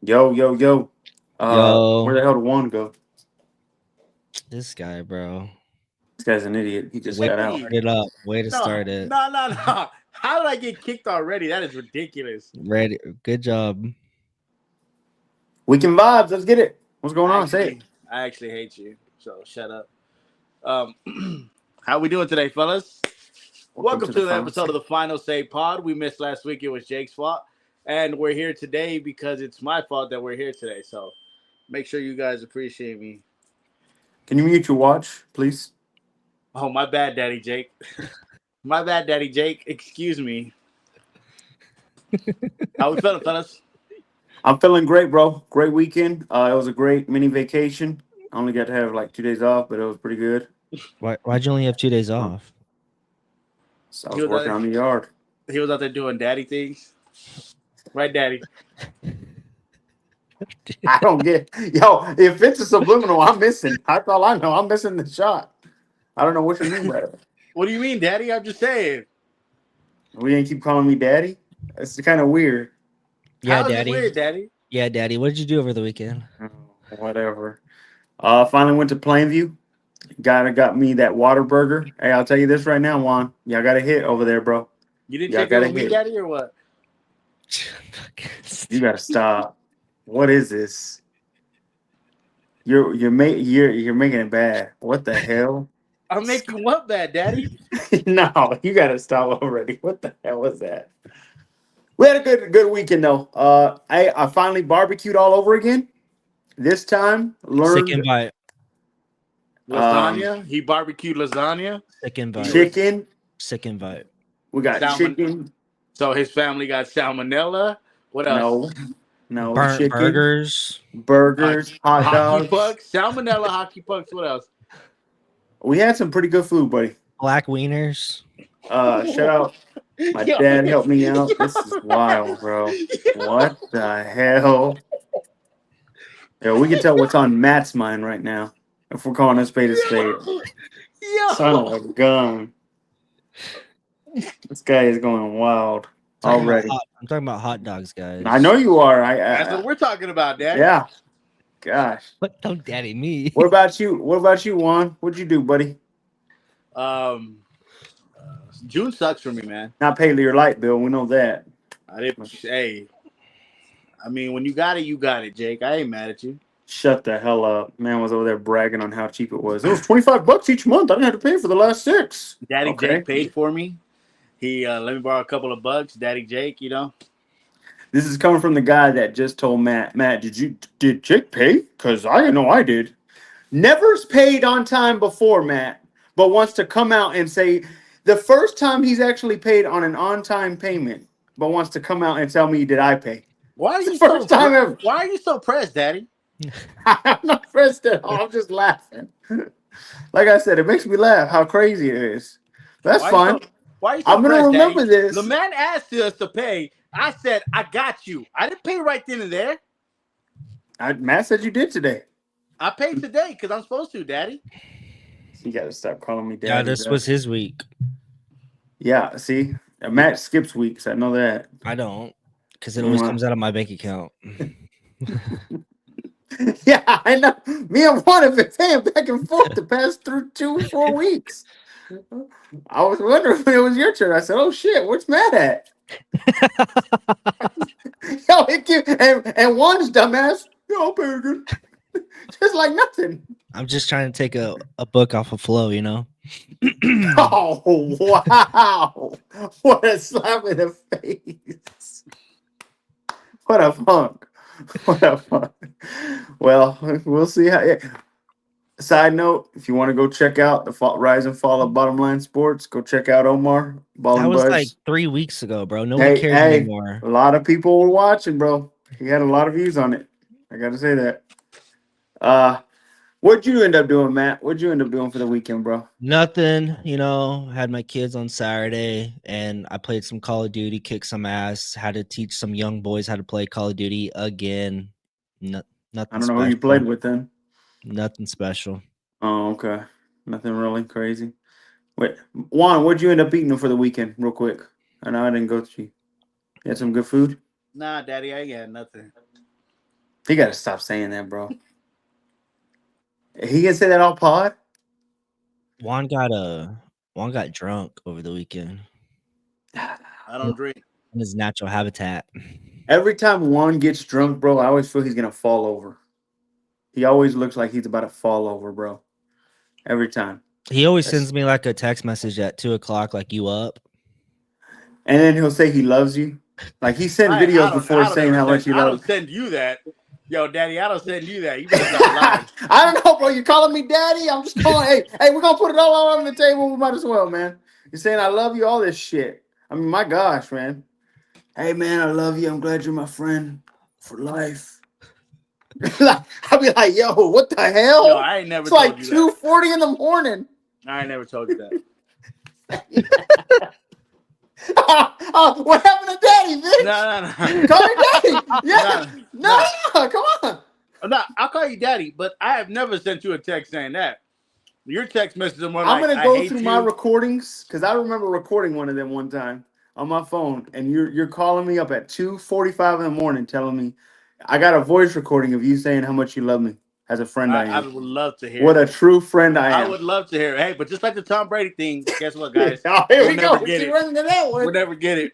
Yo, yo, yo. Where Yo, the hell did Juan go? this guy, bro. This guy's an idiot. He just Way got to out. start Wait, it up. Way to no, start it. no. How did I get kicked already? That is ridiculous. Ready. Good job. Weekend vibes. Let's get it. What's going I on? Say it. actually, I actually hate you. So shut up. How we doing today, fellas? Welcome Welcome to the to the final episode say. of the Final Say Pod. We missed last week. It was Jake's fault, and we're here today because it's my fault that we're here today. So make sure you guys appreciate me. Can you mute your watch, please? Oh, my bad, Daddy Jake. My bad, Daddy Jake. Excuse me. How we feeling, fellas? I'm feeling great, bro. Great weekend. It was a great mini vacation. I only got to have like 2 days off, but it was pretty good. Why'd you only have 2 days Um, off? so I He was was working out. on the yard. He was out there doing daddy things, right, Daddy? I don't get yo. If it's a subliminal, I'm missing. That's all I know. I'm missing the shot. I don't know what you mean by that. What do you mean, Daddy? I'm just saying. We ain't keep calling me daddy. It's kind of weird. Yeah, How is it daddy. weird, Daddy? Yeah, daddy. What did you do over the weekend? Oh, whatever. Finally went to Plainview. Got me that water burger. Hey, I'll tell you this right now, Juan. Y'all got a hit over there, bro. You didn't Y'all check it got a with me, hit. Daddy, or what? You gotta stop. What is this? You're making it bad. What the hell? I'm making what bad, Daddy? No, you gotta stop already. What the hell was that? We had a good weekend though. I finally barbecued all over again. This time Sick learned invite. um Lasagna. He barbecued lasagna. Sick He invite. was chicken. Sick invite. We got salmon. chicken. So his family got salmonella. What else? No, no Burnt chicken. burgers. Uh, Burgers, hot hockey dogs. pucks. Salmonella, hockey pucks. What else? We had some pretty good food, buddy. Black wieners. Shout out my Yo, dad helped me out. This is wild, bro. yo, What the hell? Yeah, we can tell what's on Matt's mind right now. If we're calling a spade a spade. Son of yo. a gun. This guy is going wild already. I'm talking about hot dogs, I know guys. you are. That's what we're talking about, Daddy. Yeah. Gosh. What? Don't daddy me. What about you? What about you, Juan? What'd you do, buddy? Um, June sucks for me, man. Not pay your light bill. We know that. I didn't. Hey, I mean, when you got it, Jake. I ain't mad at you. Shut the hell up. Man was over there bragging on how cheap it was. It was $25 each month. I didn't have to pay for the last 6. Daddy Okay. Jake paid for me. He let me borrow a couple of bucks. Daddy Jake, you know. This is coming from the guy that just told Matt, did Jake pay? Because I know I did. Never's paid on time before, Matt, but wants to come out and say the first time he's actually paid on an on-time payment, but wants to come out and tell me, did I pay? Why are It's the you so? first time ever. Why are you so pressed, Daddy? I'm not pressed at all. I'm just laughing. Like I said, it makes me laugh how crazy it is. That's Why are you fine. so? Why are you so I'm going to pressed, remember Daddy? The this. man asked us to pay. I said I got you. I didn't pay right then and there. Matt said you did today. I paid today because I'm supposed to, Daddy. You got to stop calling me Yeah, daddy, this bro. was his week. Yeah, see? Matt skips weeks. I know that. I don't, because it always Mm, comes out of my bank account. Yeah, I know. Me and Juan have been paying back and forth the past through 2 4 weeks. I was wondering when it was your turn. I said, "Oh shit, where's Matt at?" Yo, and Juan's dumbass. Yo, I'll pay again. Just like nothing. I'm just trying to take a book off of flow, you know. Oh wow! What a slap in the face! What a punk! What a punk! Well, we'll see how. Yeah. Side note: if you want to go check out the rise and fall of Bottom Line Sports, go check out Omar Ball That and was like Buzz. 3 weeks ago, bro. Nobody Hey, cares hey, anymore. a lot of people were watching, bro. He had a lot of views on it. I got to say that. Uh, what'd you end up doing, Matt? What'd you end up doing for the weekend, bro? Nothing, you know. Had my kids on Saturday, and I played some Call of Duty, kicked some ass. Had to teach some young boys how to play Call of Duty again. No, I nothing don't know who you played special. with then. Nothing special. Oh, okay. Nothing really crazy. Wait, Juan, what'd you end up eating for the weekend, real quick? I know I didn't go to you. You had some good food. Nah, Daddy, I ain't got nothing. He got to stop saying that, bro. He can say that all pod. Juan got drunk over the weekend I don't drink. in his natural habitat. Every time Juan gets drunk, bro, I always feel he's gonna fall over. He always looks like he's about to fall over, bro. Every time. He always That's- sends me like a text message at 2:00, like you up. And then he'll say he loves you. Like he sent videos before saying how much he I loves. don't send you that. Yo, Daddy, I don't send you that. You better stop lying. I don't know, bro. You calling me daddy? I'm just calling. Hey, we're gonna put it all out on the table. We might as well, man. You're saying I love you, all this shit. I mean, my gosh, man. Hey, man, I love you. I'm glad you're my friend for life. I'll be like, yo, what the hell? Yo, I ain't never It's told like you 2:40 in the morning. that. I ain't never told you that. What happened to daddy, bitch? No. Call me daddy. Yeah. No, come on. I'll call you Daddy, but I have never sent you a text saying that. Your text messages are more I'm like, gonna I go hate through you. my recordings because I remember recording one of them one time on my phone, and you're calling me up at 2:45 in the morning, telling me I got a voice recording of you saying how much you love me as a friend. I I am. would love to hear What it. a true friend I am. I would love to hear it. Hey, but just like the Tom Brady thing, guess what, guys? Oh, here We'll we never go. get Keep it. running to that one. We'll never get it.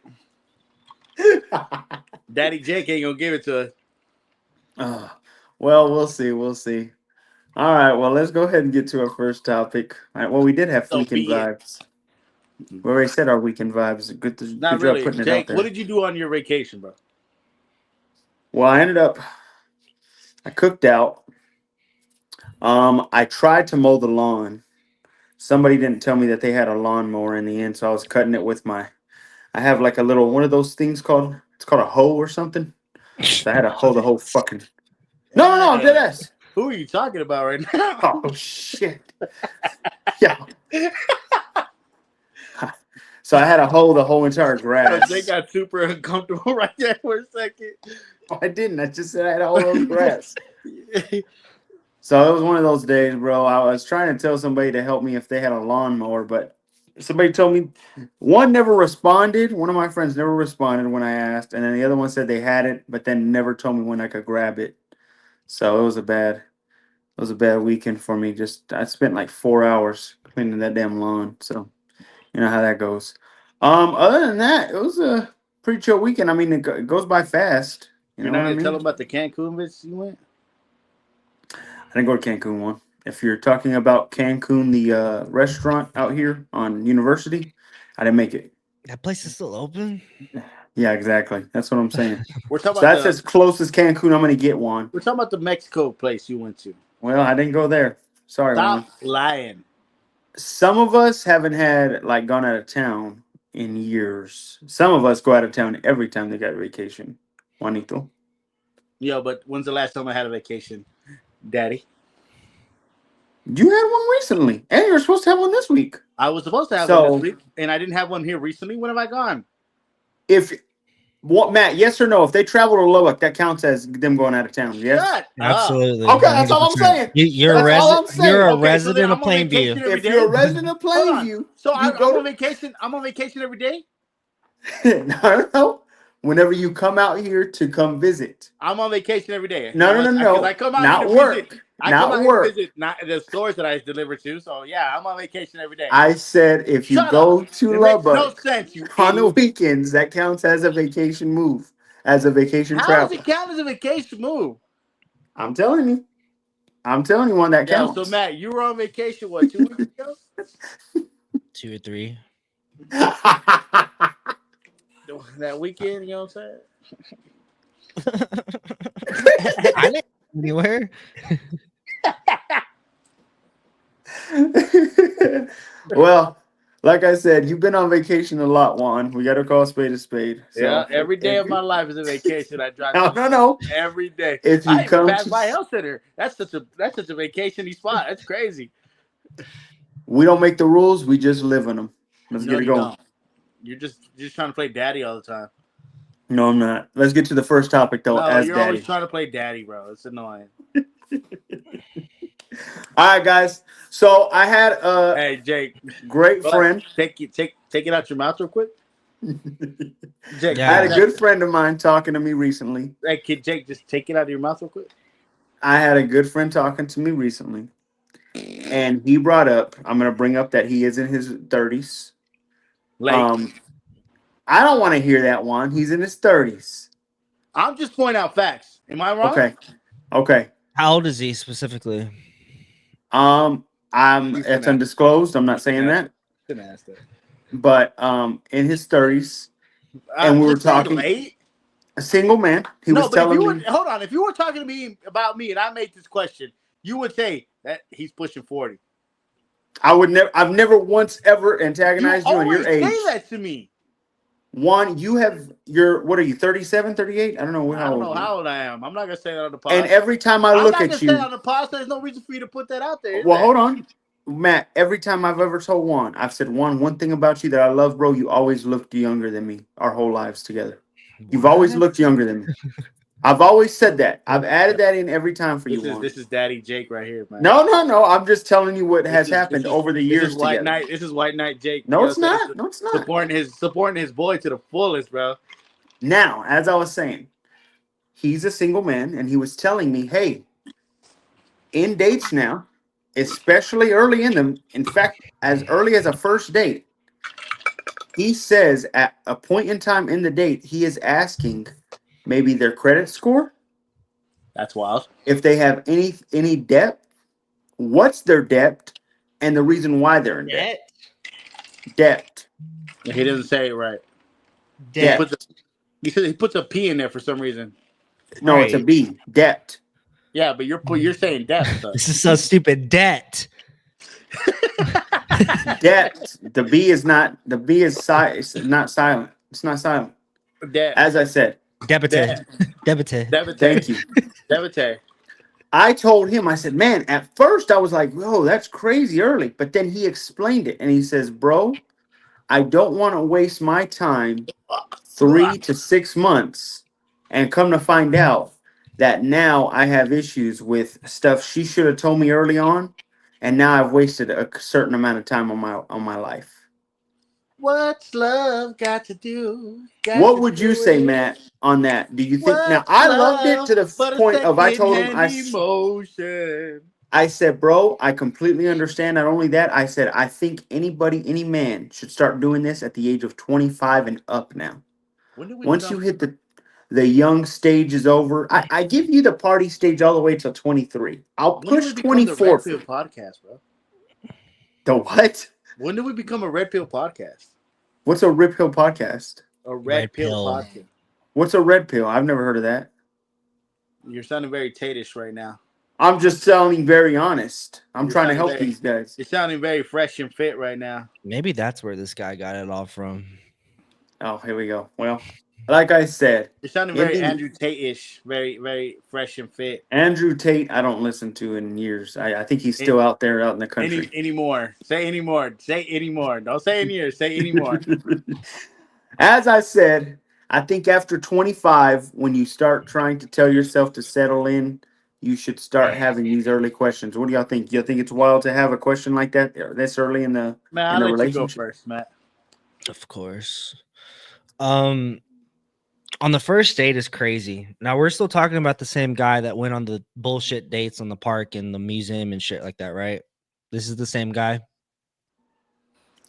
Daddy Jake ain't gonna give it to us. Well, we'll see. We'll see. All right. Well, let's go ahead and get to our first topic. All right, well, we did have So weekend be it. vibes. We already said our weekend vibes. Good Not job really. putting it out Jake, there. what did you do on your vacation, bro? Well, I cooked out. I tried to mow the lawn. Somebody didn't tell me that they had a lawnmower in the end, so I was cutting it with I have like a little one of those things it's called a hoe or something. So I had to hoe the whole fucking. No, I'm dead ass. Who are you talking about right now? Oh shit. Yeah. So I had to hoe the whole entire grass. They got super uncomfortable right there for a second. I didn't. I just said I had to hoe the grass. So it was one of those days, bro. I was trying to tell somebody to help me if they had a lawnmower, but somebody told me one never responded. One of my friends never responded when I asked, and then the other one said they had it, but then never told me when I could grab it. So it was a bad weekend for me. Just I spent like 4 hours cleaning that damn lawn. So you know how that goes. Other than that, it was a pretty chill weekend. I mean, it goes by fast. You You're know not what I gonna tell mean? them about the Cancun visit you went? I didn't go to Cancun one. If you're talking about Cancun, the restaurant out here on University, I didn't make it. That place is still open. Yeah, exactly. That's what I'm saying. We're talking So about that's as close as Cancun I'm gonna get, Juan. we're talking about the Mexico place you went to. Well, I didn't go there. Sorry, Juan. Stop lying. Some of us haven't had like gone out of town in years. Some of us go out of town every time they got vacation. Juanito. Yo, but when's the last time I had a vacation, Daddy? You had one recently, and you're supposed to have one this week. I was supposed to have one this week, and I didn't have one here recently. When have I gone? Matt, yes or no? If they travel to Lubbock, that counts as them going out of town. Yes. Shut up. Absolutely. Okay, that's all I'm 100%. saying. You're That's all I'm saying. You're a Okay, so then resident of I'm on vacation Plainview. every If day? you're a resident of Hold on. Plainview, So you I'm go on vacation. I'm on vacation every day. No. Whenever you come out here to come visit. I'm on vacation every day. No. Because I come out Not here to work. visit. I come out here to visit not the stores that I deliver to. So yeah, I'm on vacation every day. I said if you Shut go up. to It makes no Lubbock sense, you on the idiot. weekends, that counts as a vacation move, as a vacation How travel. does it count as a vacation move? I'm telling you on that Yeah, counts. so Matt, you were on vacation, what, 2 weeks ago? 2 or 3. That weekend, you know what I'm saying? I didn't go anywhere. Well, like I said, you've been on vacation a lot, Juan. We got to call a spade a spade. So Yeah, every day of my life is a vacation. I drive no. every day. If you I even come pass to, by health center. That's such a vacation-y spot. That's crazy. we don't make the rules. We just live in them. Let's No, get it you going. don't. You're just trying to play daddy all the time. No, I'm not. Let's get to the first topic, though, No, as you're daddy. always trying to play daddy, bro. It's annoying. All right, guys. So I had a Hey, Jake. great friend. Take it out your mouth real quick. Jake, Yeah. I had a good friend of mine talking to me recently. Hey, kid, Jake, just take it out of your mouth real quick. I had a good friend talking to me recently, and he brought up. I'm going to bring up that he is in his 30s. Like, I don't want to hear that one. He's in his 30s. I'm just pointing out facts. Am I wrong? Okay. How old is he specifically? It's undisclosed. I'm not saying that. Didn't ask that. But in his 30s, and we were Just say talking. late. A single man. He was but if telling you me. were hold on, if you were talking to me about me and I made this question, you would say that he's pushing 40. I would never. I've never once ever You antagonized you on your always say age. that to me. One, you have your. What are you? 37, 38? I don't know I don't know how old I am. I'm not gonna say that on the pod. And every time I I'm look not at gonna say you, it on the pod. So there's no reason for you to put that out there. well, hold on, Matt. Every time I've ever told Juan, I've said one thing about you that I love, bro. You always looked younger than me. Our whole lives together. You've always looked younger than me. I've always said that. I've added that in every time for you, Juan. This is Daddy Jake right here, man. No. I'm just telling you what has happened over the years. This is White Knight. This is White Knight Jake. No, it's not. No, it's not. Supporting his boy to the fullest, bro. Now, as I was saying, he's a single man, and he was telling me, hey, in dates now, especially early in them, in fact, as early as a first date, he says at a point in time in the date, he is asking maybe their credit score. That's wild. If they have any debt, what's their debt, and the reason why they're in debt. Debt. He doesn't say it right. Debt. He says he puts a P in there for some reason. No, right. It's a B. Debt. Yeah, but you're saying debt. So. This is so stupid. Debt. Debt. The B is not. The B is it's not silent. It's not silent. Debt. As I said. Debite. Thank you. Debite. I told him, I said, man, at first I was like, whoa, that's crazy early. But then he explained it. And he says, bro, I don't want to waste my time 3 to 6 months and come to find out that now I have issues with stuff she should have told me early on. And now I've wasted a certain amount of time on my life. What's love got to do? What would you say, Matt, on that? Do you think now I loved it to the point of I told him I said, bro, I completely understand. Not only that, I said I think any man should start doing this at the age of 25 and up now. Once you hit the young stage is over, I give you the party stage all the way till 23. I'll push 24. The Red Pill podcast, bro. The what? When do we become a Red Pill podcast? What's a Red Pill podcast? A Red Pill podcast. What's a Red Pill? I've never heard of that. You're sounding very Tate-ish right now. I'm just sounding very honest. I'm trying to help these guys. You're sounding very fresh and fit right now. Maybe that's where this guy got it all from. Oh, here we go. Well, like I said, you're sounding very Andrew Tate-ish, very, very fresh and fit. Andrew Tate, I don't listen to in years. I think he's still out there, out in the country. Anymore. Say anymore. Say anymore. Don't say in years. Say anymore. As I said, I think after 25, when you start trying to tell yourself to settle in, you should start having these early questions. What do y'all think? You think it's wild to have a question like that this early in the relationship? You go first, Matt. Of course. On the first date is crazy. Now we're still talking about the same guy that went on the bullshit dates on the park and the museum and shit like that, right? This is the same guy.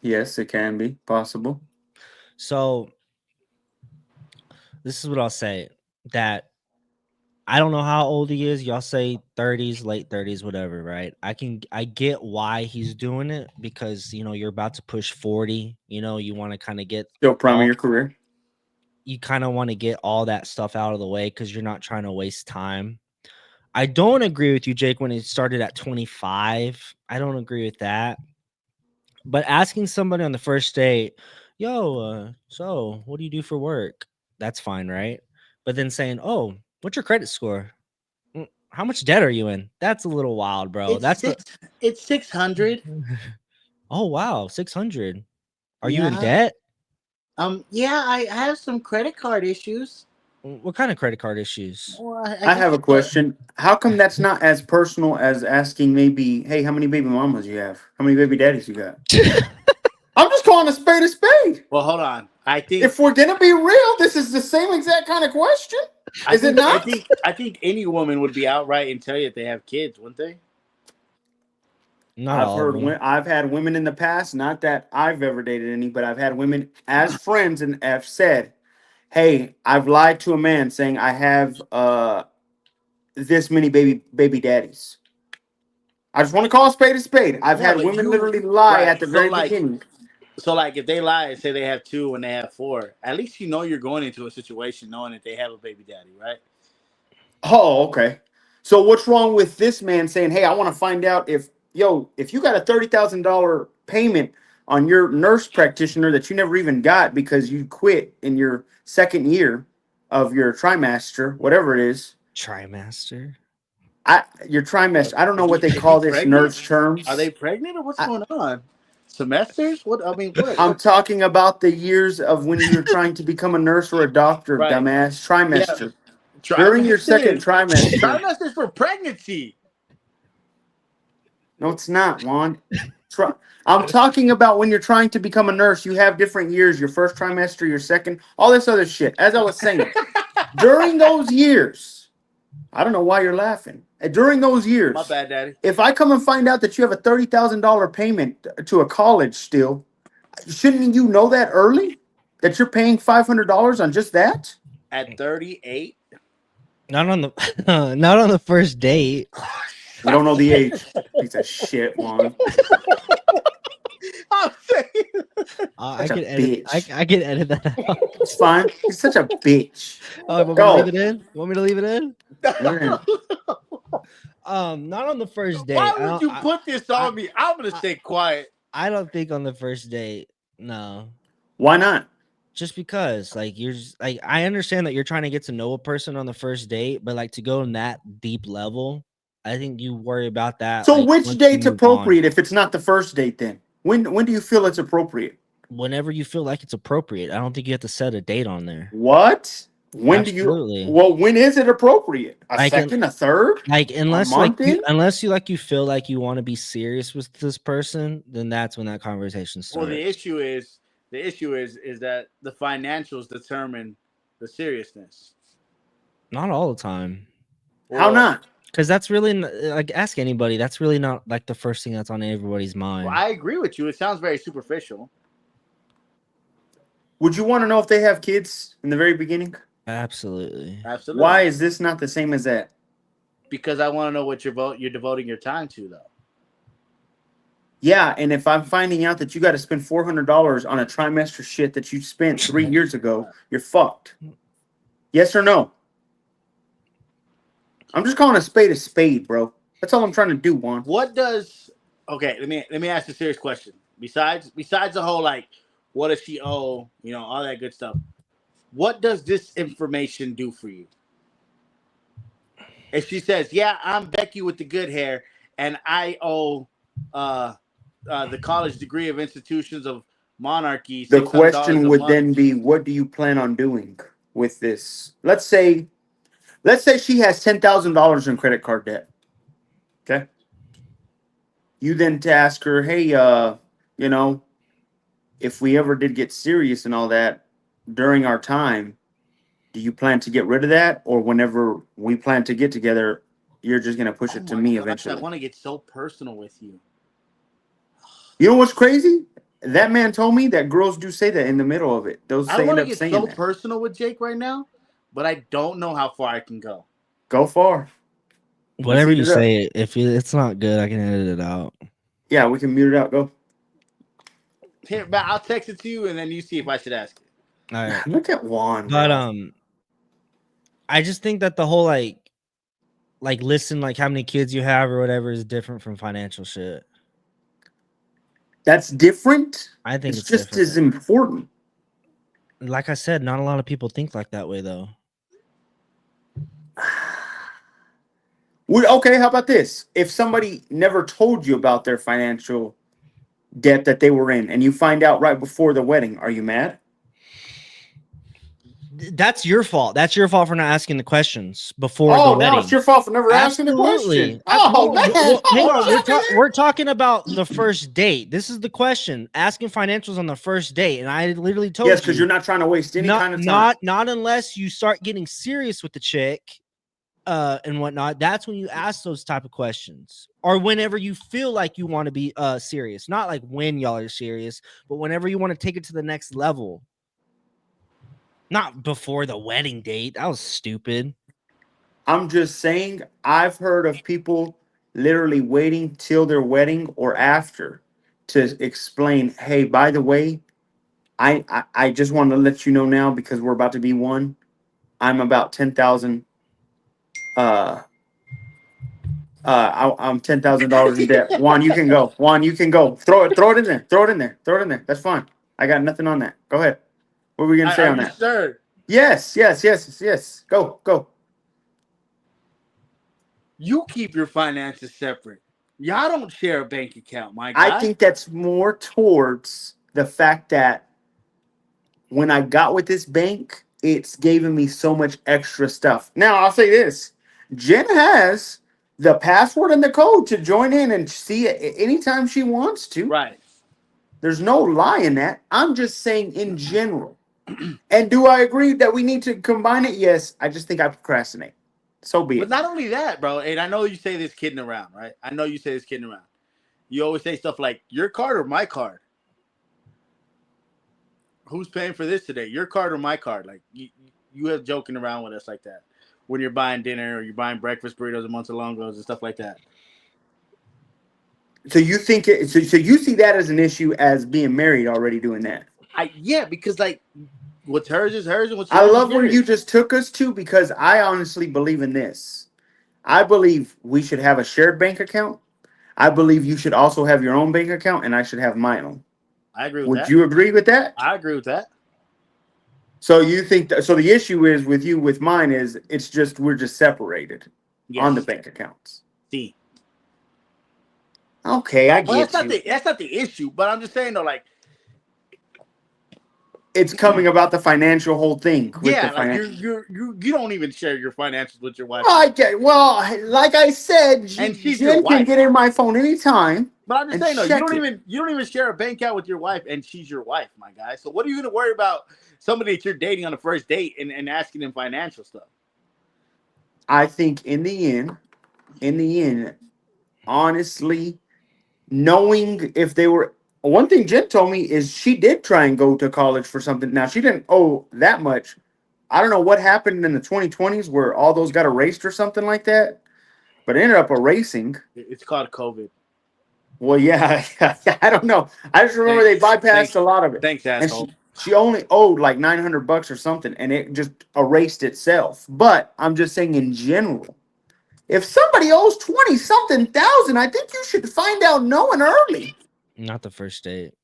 Yes, it can be possible. So this is what I'll say, that I don't know how old he is. Y'all say 30s, late 30s, whatever, right? I get why he's doing it, because you're about to push 40. You want to kind of get still prime of your career. You kind of want to get all that stuff out of the way because you're not trying to waste time. I don't agree with you, Jake, when it started at 25. I don't agree with that. But asking somebody on the first date, yo, so what do you do for work? That's fine, right? But then saying, oh, what's your credit score? How much debt are you in? That's a little wild, bro. It's 600. Oh, wow, 600. Are you in debt? Yeah, I have some credit card issues. What kind of credit card issues? Well, I have a question. How come that's not as personal as asking maybe, hey, how many baby mamas you have? How many baby daddies you got? I'm just calling a spade a spade. Well, hold on. I think If we're gonna be real, this is the same exact kind of question. Is it not? I think any woman would be outright and tell you that they have kids, wouldn't they? Not all of them. I've had women in the past, not that I've ever dated any, but I've had women as friends and have said, "Hey, I've lied to a man saying I have this many baby daddies." I just want to call a spade a spade. I've Yeah, had but women you literally lie right. at the very beginning. So like if they lie and say they have two and they have four, at least you know you're going into a situation knowing that they have a baby daddy, right? Oh, okay. So what's wrong with this man saying, "Hey, I want to find out if if you got a $30,000 payment on your nurse practitioner that you never even got because you quit in your second year of your trimester, whatever it is." Trimaster. Your trimester. I don't know what they Is he call this pregnant? nurse Are they terms. pregnant or what's I, going on? Semesters? What I mean, what? I'm talking about the years of when you're trying to become a nurse or a doctor, Right. dumbass. Yeah. Trimester. During your second trimester. Trimesters for pregnancy. No, it's not, Juan. I'm talking about when you're trying to become a nurse, you have different years, your first trimester, your second, all this other shit. As I was saying, during those years, I don't know why you're laughing. During those My years, bad, daddy. if I come and find out that you have a $30,000 payment to a college still, shouldn't you know that early? That you're paying $500 on just that? At 38. Not on the not on the first date. You don't know the age. Piece of shit, Juan. I'm saying. I Such a can edit. bitch. I can edit that out. It's fine. He's such a bitch. Oh, want me to Go. leave it in? Want me to leave it in? You're in. Not on the first date. Why would you put this on me? I'm gonna stay quiet. I don't think on the first date. No. Why not? Just because, like, you're just like, I understand that you're trying to get to know a person on the first date, but like to go in that deep level, I think you worry about that. So Like which once you date's move on, appropriate if it's not the first date then? When do you feel it's appropriate? whenever you feel like it's appropriate. I don't think you have to set a date on there. What? When do you Absolutely. when is it appropriate? A Like, second, a third? Like unless like month you in? unless you feel like you want to be serious with this person, then that's when that conversation Well, starts. the issue is that the financials determine the seriousness. Not all the time. How Well, not? Because that's really like ask anybody. That's really not like the first thing that's on everybody's mind. Well, I agree with you. It sounds very superficial. Would you want to know if they have kids in the very beginning? Absolutely. Absolutely. Why is this not the same as that? Because I want to know what you're devoting your time to, though. Yeah, and if I'm finding out that you got to spend $400 on a trimester shit that you spent 3 years ago, you're fucked. Yes or no? I'm just calling a spade, bro. That's all I'm trying to do, Juan. What does okay? Let me ask you a serious question. Besides the whole like, what does she owe? You know, all that good stuff. What does this information do for you? If she says, "Yeah, I'm Becky with the good hair, and I owe the college degree of institutions of monarchy The $600 question a would month," then be, what do you plan on doing with this? Let's say she has $10,000 in credit card debt. Okay. You then to ask her, hey, you know, if we ever did get serious and all that during our time, do you plan to get rid of that, or whenever we plan to get together, you're just gonna push oh it to my me gosh, I eventually? want to get so personal with you. You know what's crazy? That man told me that girls do say that in the middle of it. Those I don't say end want to up get saying so that. personal with Jake right now, but I don't know how far I can go. Go far. Let's Whatever heat you it up. say, if it's not good, I can edit it out. Yeah, we can mute it out. Go. Here, but I'll text it to you, and then you see if I should ask it. All right. Look at Juan, But bro. I just think that the whole like listen like how many kids you have or whatever is different from financial shit. That's different. I think It's it's just different. as important. Like I said, not a lot of people think like that way though. Okay, how about this? If somebody never told you about their financial debt that they were in, and you find out right before the wedding, are you mad? That's your fault. That's your fault for not asking the questions before the Oh, wedding. now it's your fault for never asking the question. Absolutely. Oh, man. Well, hang Oh, on. what happened there? We're talking about the first date. This is the question. Asking financials on the first date, and I literally told Yes, because you you're not trying to waste any kind of time. not unless you start getting serious with the chick, and whatnot. That's when you ask those type of questions, or whenever you feel like you want to be serious. Not like when y'all are serious, but whenever you want to take it to the next level. Not before the wedding date. That was stupid. I'm just saying, I've heard of people literally waiting till their wedding or after to explain, hey, by the way, I just want to let you know now because we're about to be one. I'm about 10,000. Uh, I'm $10,000 in debt. Juan, you can go. Juan, you can go. Throw it in there. Throw it in there. Throw it in there. That's fine. I got nothing on that. Go ahead. What were we gonna say Are on you that? sure? Yes. Go. You keep your finances separate. Y'all don't share a bank account, my I guy. think that's more towards the fact that when I got with this bank, it's giving me so much extra stuff. Now, I'll say this. Jen has the password and the code to join in and see it anytime she wants to. Right. There's no lie in that. I'm just saying in general. And do I agree that we need to combine it? Yes. I just think I procrastinate. So be But it. not only that, bro, and I know you say this kidding around, right? I know you say this kidding around. You always say stuff like, your card or my card? Who's paying for this today? Your card or my card? Like, you have joking around with us like that when you're buying dinner or you're buying breakfast burritos and Montelongos and stuff like that. So you think so you see that as an issue as being married already doing that? Yeah, because like what's hers is hers and what's I yours is love where you yours. just took us to because I honestly believe in this. I believe we should have a shared bank account. I believe you should also have your own bank account, and I should have my own. I agree with Would that. you agree with that? I agree with that. So you think so? The issue is with you with mine is it's just we're just separated on the Yes. bank accounts. See. Okay, I Well, get you. that's not the issue, but I'm just saying though, like, It's coming about the financial whole thing with the yeah, like financial. you don't even share your finances with your wife, I get well, like I said, and she's your Jen can wife. get in my phone anytime But I'm just and saying though, check it. you don't even share a bank account with your wife, and she's your wife, my guy. So what are you going to worry about somebody that you're dating on the first date and asking them financial stuff? I think in the end, honestly, knowing if they were one thing Jen told me is she did try and go to college for something. Now she didn't owe that much. I don't know what happened in the 2020s where all those got erased or something like that, but it ended up erasing. It's called COVID. Well, yeah, I don't know. I just remember they bypassed Thanks, a lot of it, thanks, and asshole. she only owed like $900 or something, and it just erased itself. But I'm just saying in general, if somebody owes 20 something thousand, I think you should find out knowing early. Not the first date.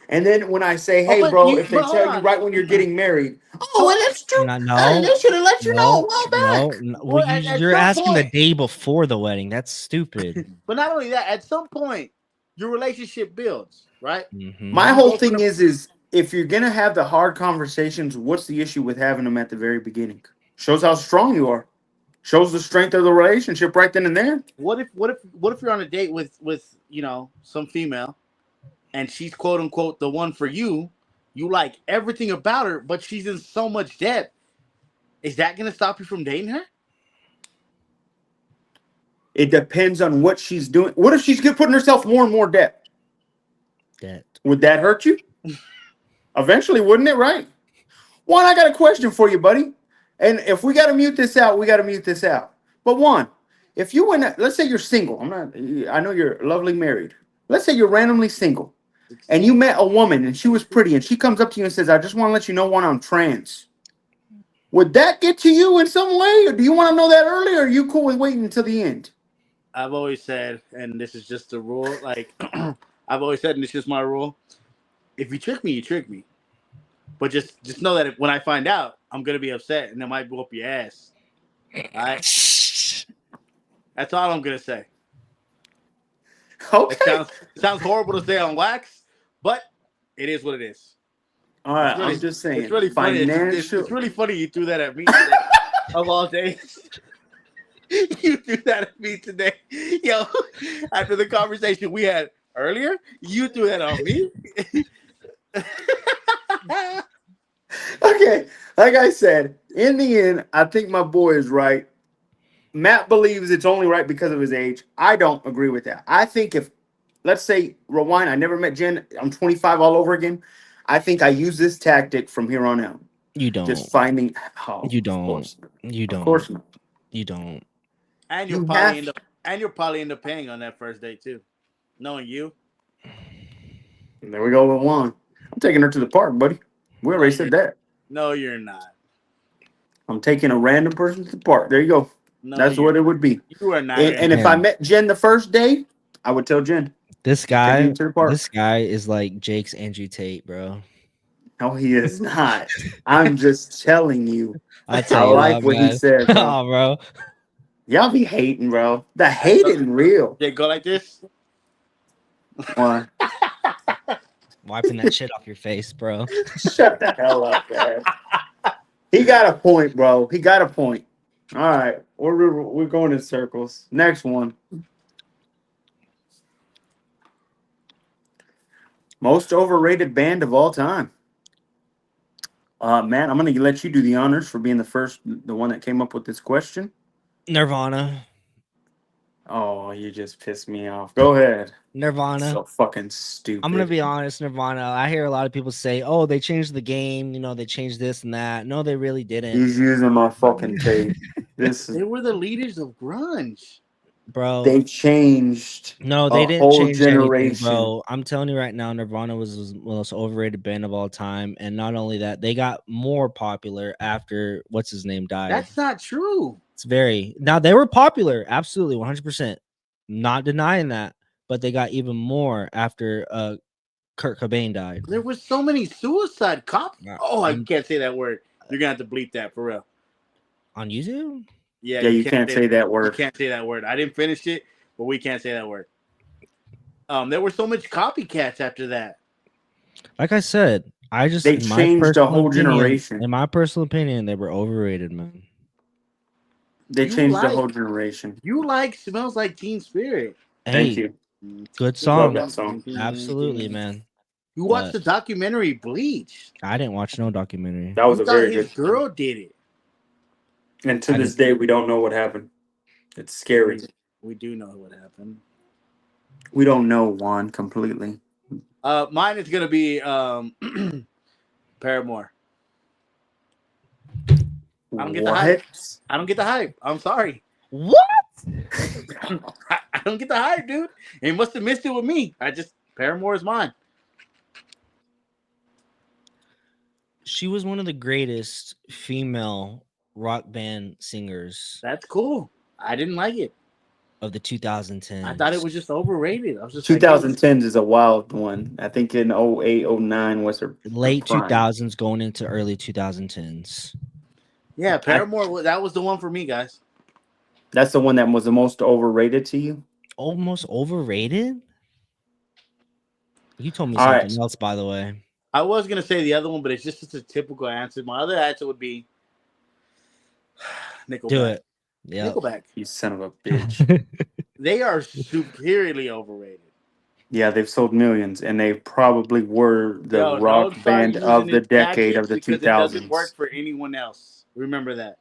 And then when I say, Oh, hey, bro, if they but hold tell you on. right when you're getting married, oh, Oh, well, that's true. No, Hey, no, they should have let you know a no, while no, back. no. Well, well, at you're some asking the point, day before the wedding. That's stupid. but not only that, at some point, your relationship builds, right? Hmm. My You whole go from thing the is if you're gonna have the hard conversations, what's the issue with having them at the very beginning? Shows how strong you are. Shows the strength of the relationship right then and there. what if you're on a date with some female and she's quote unquote the one for you. You like everything about her, but she's in so much debt. Is that going to stop you from dating her? It depends on what she's doing. What if she's putting herself more and more debt? That Would that hurt you? Eventually, wouldn't it? Right? Juan, I got a question for you, buddy. And if we got to mute this out, we got to mute this out. But Juan, if you went, let's say you're single. I'm not. I know you're lovely married. Let's say you're randomly single, and you met a woman, and she was pretty, and she comes up to you and says, "I just want to let you know, Juan, I'm trans." Would that get to you in some way, or do you want to know that early, or are you cool with waiting until the end? I've always said, and this is just the rule. Like I've always said, and it's just my rule. If you trick me, you trick me. But just know that when I find out, I'm gonna be upset, and it might blow up your ass. All right, that's all I'm gonna say. It Okay. sounds horrible to say on wax, but it is what it is. All right, I'm just saying. It's really funny. It's really funny you threw that at me today, of all days. You threw that at me today, yo. After the conversation we had earlier, you threw that on me. Okay, like I said, in the end, I think my boy is right. Matt believes it's only right because of his age. I don't agree with that. I think if, let's say, rewind, I never met Jen, I'm 25 all over again. I think I use this tactic from here on out. You don't. Just finding, You of don't. course, You don't. of course not. You don't. And You you'll probably end up paying on that first date too, knowing you. There we go with one. I'm taking her to the park, buddy. We already said that. No, you're not. I'm taking a random person to the park. There you go. No, That's what it would be. You are not. And if I met Jen the first day, I would tell Jen. This Take me guy, to the park. this guy is like Jake's Andrew Tate, bro. No, he is not. I'm just telling you. I I like what he said, bro. Oh, bro. Y'all be hating, bro. The hate isn't real. Yeah, go like this. Why? Wiping that shit off your face, bro. Shut the hell up, man. He got a point, bro. He got a point. All right, we're going in circles. Next one. Most overrated band of all time. Matt, I'm going to let you do the honors for being the one that came up with this question. Nirvana. Oh, you just pissed me off. Go ahead. Nirvana. So fucking stupid. I'm gonna be honest, Nirvana. I hear a lot of people say, "Oh, they changed the game. You know, they changed this and that." No, they really didn't. He's using my fucking tape. They were the leaders of grunge, bro. They changed. No, they didn't whole change generation. anything, bro. I'm telling you right now, Nirvana was the most overrated band of all time, and not only that, they got more popular after what's his name died. That's not true. It's very now they were popular, absolutely, 100%. Not denying that, but they got even more after Kurt Cobain died. There was so many suicide cops. Oh, I I'm- can't say that word. You're gonna have to bleep that for real. On YouTube? Yeah, you can't say that You word. can't say that word. I didn't finish it, but we can't say that word. There were so much copycats after that. Like I said, They changed the whole generation. In my personal opinion, they were overrated, man. They changed the whole generation. You like Smells Like Teen Spirit. Thank you. Good Love song. that song. Absolutely, man. You watched the documentary Bleach. I didn't watch no documentary. That was a very his good girl did it. And to this day, we don't know what happened. It's scary. We do know what happened. We don't know Juan completely. Mine is gonna be Paramore. I don't get the hype. I don't get the hype. I'm sorry. What? I don't get the hype, dude. He must have missed it with me. Paramore is mine. She was one of the greatest female rock band singers. That's cool. I didn't like it. Of the 2010s. I thought it was just overrated. I was just 2010s is a wild one. I think in 08, 09 was her late 2000s going into early 2010s. Yeah, Paramore, that was the one for me, guys. That's the one that was the most overrated to you? Almost overrated? You told me All something else, by the way. I was going to say the other one, but it's just a typical answer. My other answer would be Nickelback. Do it. Yeah. Nickelback. You son of a bitch. They are superiorly overrated. Yeah, they've sold millions, and they probably were the rock band of the decade of the 2000s. It doesn't work for anyone else. Remember that.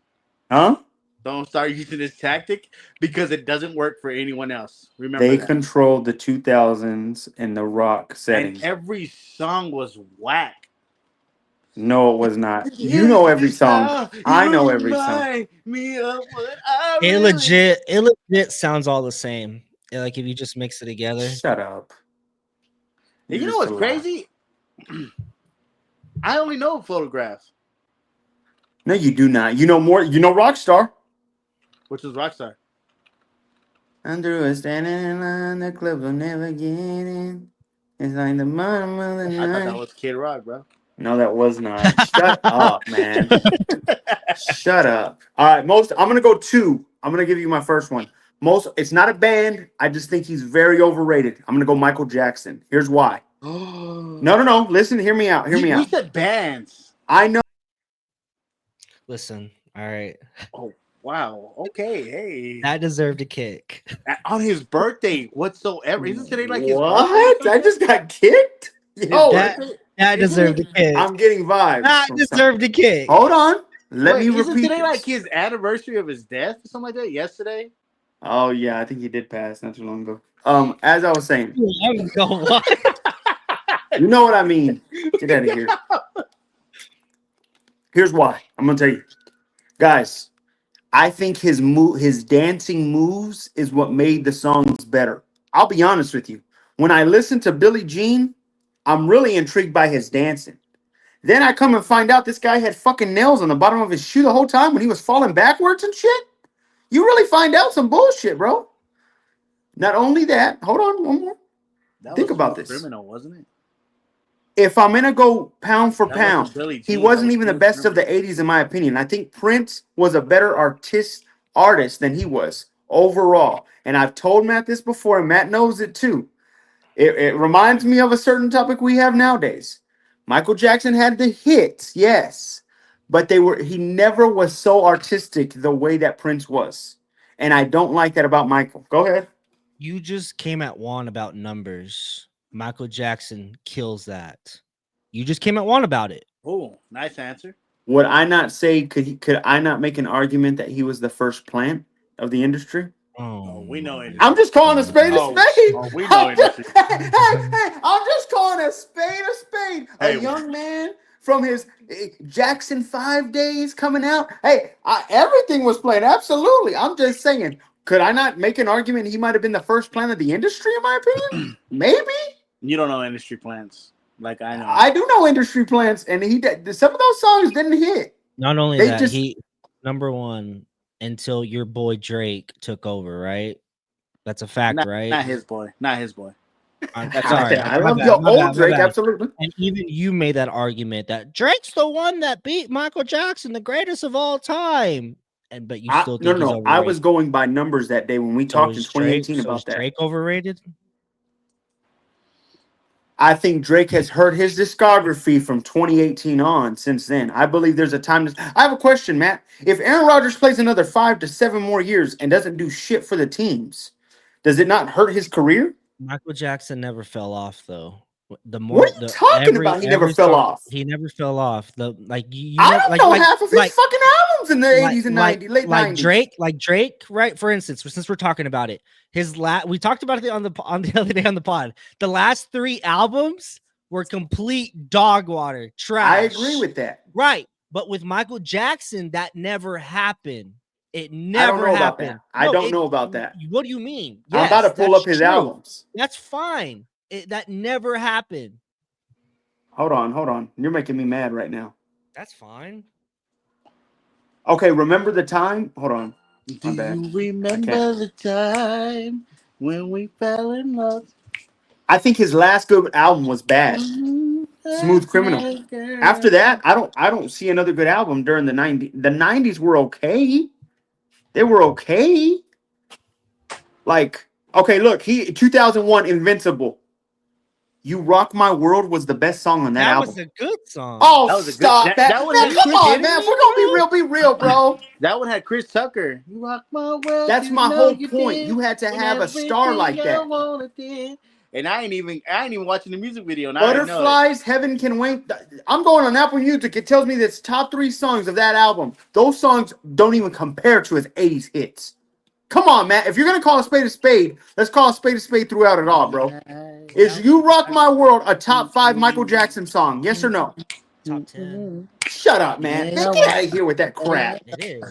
Huh? Don't start using this tactic because it doesn't work for anyone else. Remember they that. Controlled the 2000s in the rock setting. And every song was whack. No, it was not. You know every song. I know every song. It legit sounds all the same. Like if you just mix it together. Shut up. You know what's crazy? I only know Photograph. No, you do not. You know more. You know Rockstar. Which is Rockstar? Andrew is standing in line. The club will never get in. It's like the bottom of the night. I thought that was Kid Rock, bro. No, that was not. Shut up, man. Shut up. All right, I'm gonna go 2. I'm gonna give you my first one. It's not a band. I just think he's very overrated. I'm gonna go Michael Jackson. Here's why. No. Listen, hear me out. Hear me We out. said bands. I know. Listen, all right. Oh wow. Okay. Hey. That deserved a kick. On his birthday whatsoever. Isn't today like his birthday? What? I just got kicked? His Yo, birthday? That Isn't deserved a it? kick. I'm getting vibes. That from something. deserved a kick. Hold on. Let me Wait, isn't repeat today this. like his anniversary of his death or something like that? Yesterday? Oh yeah, I think he did pass not too long ago. As I was saying, What? you know what I mean. Get out of here. Here's why. I'm gonna tell you, guys. I think his dancing moves is what made the songs better. I'll be honest with you. When I listen to Billie Jean, I'm really intrigued by his dancing. Then I come and find out this guy had fucking nails on the bottom of his shoe the whole time when he was falling backwards and shit. You really find out some bullshit, bro. Not only that, hold on one more. That Think was about Smooth this. Criminal, wasn't it? If I'm gonna go pound for That wasn't pound, Billie he Jean, that wasn't was even the Smooth best of the Criminal. 80s in my opinion. I think Prince was a better artist than he was overall. And I've told Matt this before, and Matt knows it too. It reminds me of a certain topic we have nowadays. Michael Jackson had the hits, yes, but he never was so artistic the way that Prince was. And I don't like that about Michael. Go ahead. You just came at Juan about numbers. Michael Jackson kills that. You just came at Juan about it. Oh, nice answer. Would I not say could I not make an argument that he was the first plant of the industry? Oh, we know my I'm industry. just calling a spade a Oh, spade. we know industry. I'm just calling a spade a spade. A Hey, young man from his Jackson 5 days coming out. Hey, everything was playing. Absolutely. I'm just saying, could I not make an argument he might have been the first plant of the industry, in my opinion? Maybe. you don't know industry plants like I know. I do know industry plants, and some of those songs didn't hit. Not only They that, just he number one until your boy Drake took over, right? That's a fact, right? Not his boy. Not his boy. That's Sorry, I my love bad, your my old bad, my Drake, bad. absolutely. And even you made that argument that Drake's the one that beat Michael Jackson, the greatest of all time. But you still think he's No. I overrated. was going by numbers that day when we talked in 2018 So about is that. Drake overrated? I think Drake has hurt his discography from 2018 on since then. I believe there's a time I have a question, Matt. If Aaron Rodgers plays another 5 to 7 more years and doesn't do shit for the teams, does it not hurt his career? Michael Jackson never fell off though. What are you talking about? He never every fell song off. he never fell off. The like you I never don't know half of his like fucking albums in the 80s and 90s, late 90s. like Drake, right? For instance, since we're talking about it, we talked about it on the other day on the pod. The last 3 albums were complete dog water, trash. I agree with that. Right. But with Michael Jackson, that never happened. It I don't never know happened. about that. I don't know about that. What do you mean? I'm about to Yes, pull that's up his true. albums. That's fine. That never happened. Hold on. You're making me mad right now. That's fine. Okay, remember the time? Hold on. Do you remember the time when we fell in love? I think his last good album was Bad. Smooth Criminal. After that, I don't see another good album during the 90s. The 90s were okay. They were okay. Like, okay, look, 2001 Invincible. You Rock My World was the best song on that album. That was a good song. Oh, That was a good- stop that- that. that one Man, had come Chris on, in man. it, If we're going to be real, bro. That one had Chris Tucker. You rock my world. That's you my know whole you point. did, You had to and have a star like everything I that. wanna did. And I ain't even watching the music video. And I already know it. Butterflies, Heaven Can Wait. I'm going on Apple Music. It tells me that's top 3 songs of that album. Those songs don't even compare to his 80s hits. Come on, Matt. If you're going to call a spade, let's call a spade throughout it all, bro. Is You Rock My World a top 5 Michael Jackson song? Yes or no? Top 10. Shut up, man. Man, get out of here with that crap. It is.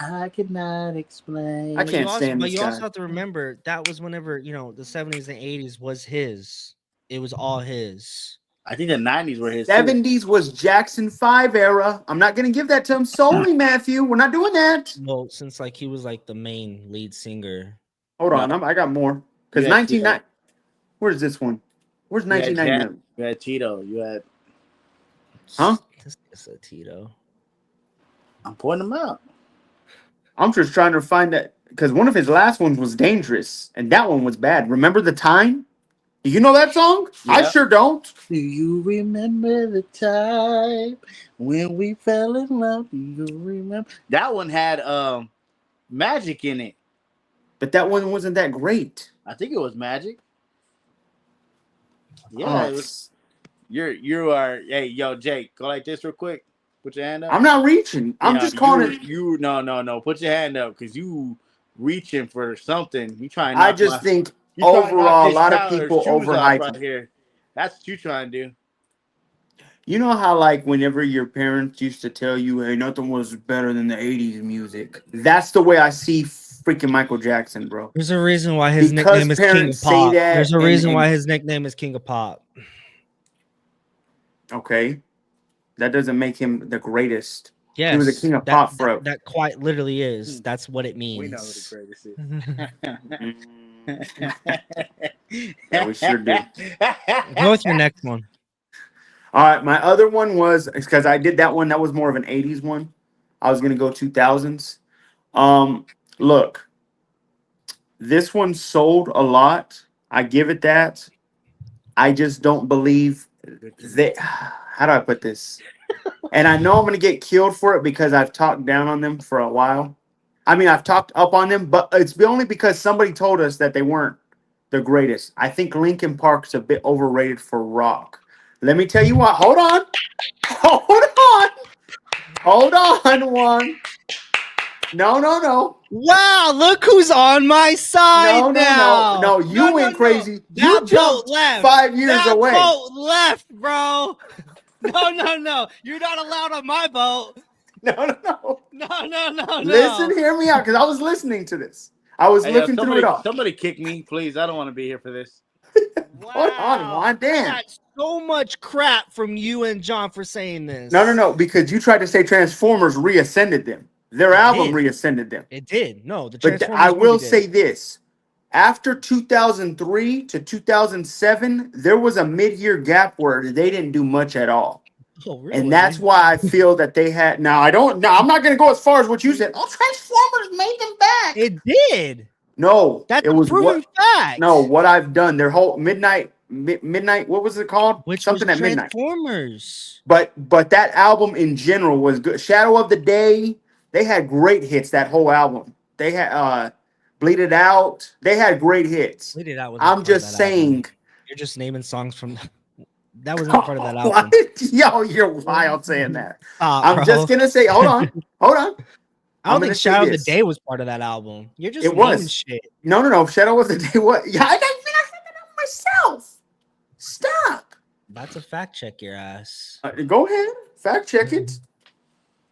I cannot explain. I can't stand this you guy. also have to remember that was whenever, the 70s and 80s was his. It was all his. I think the 90s were his. 70s was Jackson 5 era. I'm not going to give that to him solely, Matthew. We're not doing that. Well, since he was the main lead singer. Hold on. I got more. Because 1990. Where's this one? Where's 1999? You had Tito. You had. Huh? This is a Tito. I'm pointing them out. I'm just trying to find that. Because one of his last ones was Dangerous. And that one was bad. Remember the Time? You know that song? I Yeah. sure don't. Do you remember the time when we fell in love? Do you remember? That one had Magic in it. But that one wasn't that great. I think it was Magic. Oh, Yeah, it was. You are. Hey, yo, Jake, go like this real quick. Put your hand up. I'm not reaching. I'm Yeah, just calling it. no. Put your hand up because you reaching for something. You trying to I knock just my. think You trying to knock overall, a this lot of Tyler's people shoes off overhype right it. here. That's what you trying to do. You know how, like, whenever your parents used to tell you, hey, nothing was better than the 80s music? That's the way I see freaking Michael Jackson, bro. There's a reason why his Because nickname is King parents of say Pop. that, There's a reason and why his nickname is King of Pop. okay, that doesn't make him the greatest. He was a Yes, king of that pop that, for. that quite literally is. Hmm. That's what it We know who the means. greatest is. Yeah, we sure do. Go with your next one. All right, my other one was because I did that one. That was more of an '80s one. I was gonna go 2000s. Look, this one sold a lot. I give it that. I just don't believe Good to know. that. How do I put this? And I know I'm gonna get killed for it because I've talked down on them for a while. I mean, I've talked up on them, but it's only because somebody told us that they weren't the greatest. I think Linkin Park's a bit overrated for rock. Let me tell you what. Hold on. Hold on. Hold on, one. No. Wow, look who's on my side now. No. No, You no, went no. crazy. That You boat jumped left. 5 years That away. boat left, bro. No. You're not allowed on my boat. No. No. Listen, hear me out, because I was listening to this. I was Hey, yo, looking through it all. somebody kick me, please. I don't want to be here for this. Hold on, Wow. Juan. I Damn. got so much crap from you and John for saying this. No, because you tried to say Transformers reascended them. Their It album did. reascended them. It did. No, the But I Transformers movie will did. say this. After 2003 to 2007, there was a mid-year gap where they didn't do much at all. Oh, And that's really? why I feel that they had. Now, I don't. Now, I'm not going to go as far as what you said. Oh, Transformers made them back. It did. No, That's it a was proven what. No, fact. what I've done. Their whole midnight. What was it called? Which was Something at midnight. Transformers. But that album in general was good. Shadow of the Day. They had great hits. That whole album. They had Bleed It Out. They had great hits. Bleed It Out was not I'm part of just that album. saying. You're just naming songs from that was not part of that What? album. Yo, you're wild saying that. Stop, I'm just bro. gonna say. Hold on. I I'm don't gonna think say Shadow of the this. Day was part of that album. You're just It naming was. shit. No. Shadow of the Day. What? Yeah, I didn't finish it up myself. Stop. That's a fact check your ass. Go ahead. Fact check it.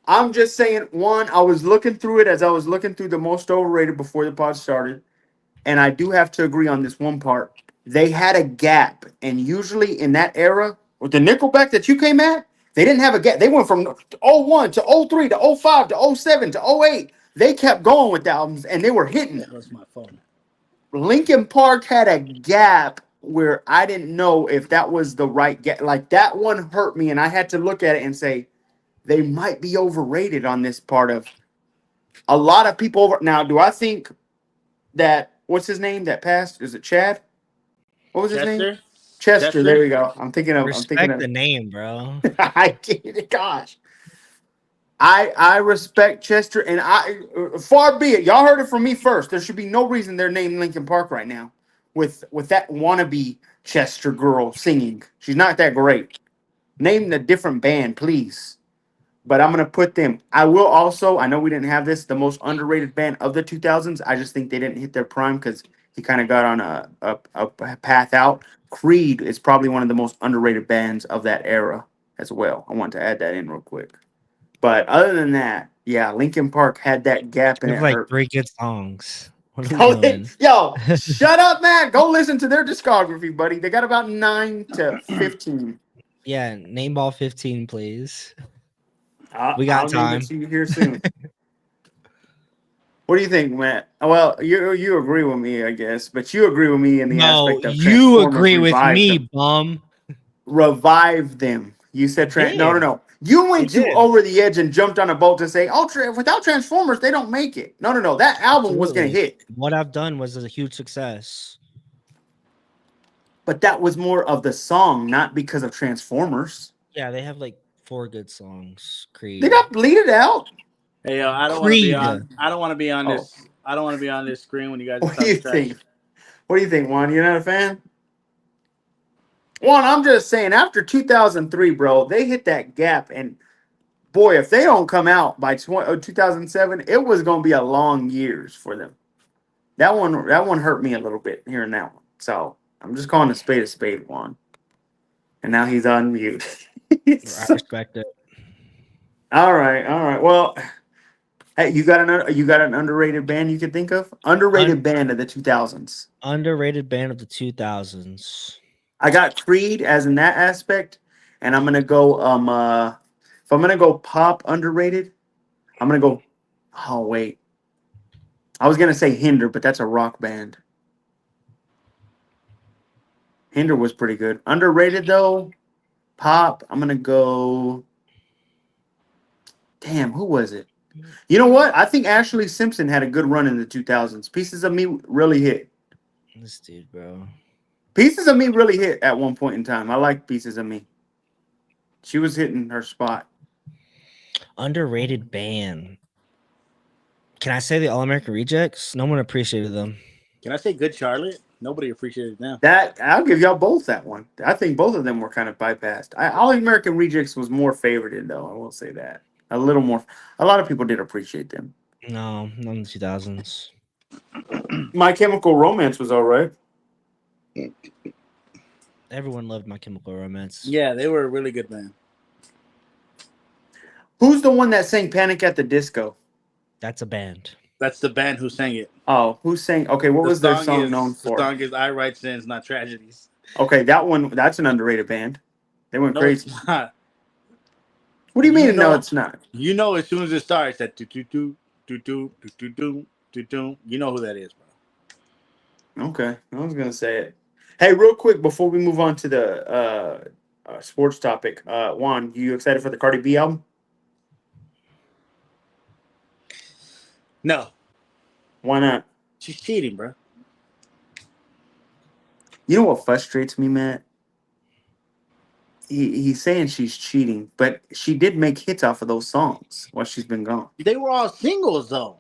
I'm just saying. One, I was looking through it as I was looking through the most overrated before the pod started, and I do have to agree on this one part. They had a gap, and usually in that era with the Nickelback that you came at, they didn't have a gap. They went from '01 to '03 to '05 to '07 to '08. They kept going with the albums, and they were hitting. That was my phone. Linkin Park had a gap where I didn't know if that was the right gap. Like that one hurt me, and I had to look at it and say they might be overrated on this part of a lot of people. Now, do I think that what's his name that passed? Is it Chad? What was his name? Chester? Chester. There Chester? we go. I'm thinking of. Respect the name, bro. I get it. Gosh. I respect Chester, and far be it. Y'all heard it from me first. There should be no reason they're named Linkin Park right now, with that wannabe Chester girl singing. She's not that great. Name a different band, please. But I'm gonna put them. I will also. I know we didn't have this. The most underrated band of the 2000s. I just think they didn't hit their prime because he kind of got on a path out. Creed is probably one of the most underrated bands of that era as well. I want to add that in real quick. But other than that, yeah, Linkin Park had that gap and You it have like hurt. 3 good songs. What are we doing? Yo, shut up, man. Go listen to their discography, buddy. They got about 9 to 15. Yeah, name ball 15, please. We got I'll name it time. to you here soon. What do you think, Matt? Well, you agree with me, I guess, but you agree with me in the No, aspect of you Transformers agree with revived me, them. bum. Revive them. You said It did. no. You went It too did. over the edge and jumped on a boat to say, "Oh, without Transformers, they don't make it." No. That album was gonna Absolutely. hit. What I've done was a huge success. But that was more of the song, not because of Transformers. Yeah, they have like 4 good songs. They Creed. got Bleed It Out. Hey yo, I don't want to be Creed. on. I don't want to be on Oh, this. I don't want to be on this screen when you guys are what do you talking trash. think? What do you think, Juan? You're not a fan? Juan, I'm just saying, after 2003, bro, they hit that gap. And boy, if they don't come out by 2007, it was going to be a long years for them. That one hurt me a little bit hearing that one. So I'm just calling a spade, Juan. And now he's on mute. I respect it. All right. Well, hey, you got an underrated band you can think of? Underrated band of the 2000s. Underrated band of the 2000s. I got Creed as in that aspect, and I'm gonna go if I'm gonna go pop underrated, I'm gonna go. Oh wait, I was gonna say Hinder, but that's a rock band. Hinder was pretty good. Underrated though, pop. I'm gonna go. Damn, who was it? You know what? I think Ashley Simpson had a good run in the 2000s. Pieces of Me really hit. This dude, bro. Pieces of Me really hit at one point in time. I like Pieces of Me. She was hitting her spot. Underrated band. Can I say the All American Rejects? No one appreciated them. Can I say Good Charlotte? Nobody appreciated them. That I'll give y'all both that one. I think both of them were kind of bypassed. All American Rejects was more favorited though. I will say that a little more. A lot of people did appreciate them. No, not in the 2000s. My Chemical Romance was all right. Everyone loved My Chemical Romance. Yeah, they were a really good band. Who's the one that sang Panic at the Disco? That's a band. That's the band who sang it. Oh, who sang? Okay, what was their song known for? The song is "I Write Sins, Not Tragedies." Okay, that one. That's an underrated band. They went No, crazy. it's not. What do you mean? know- No, it's not. You know, as soon as it starts, that do do do do do do do do do. You know who that is, bro. Okay, I was gonna say it. Hey, real quick before we move on to the sports topic, Juan, you excited for the Cardi B album? No, Why not? she's cheating, bro. You know what frustrates me, Matt? He's saying she's cheating, but she did make hits off of those songs while she's been gone. They were all singles, though.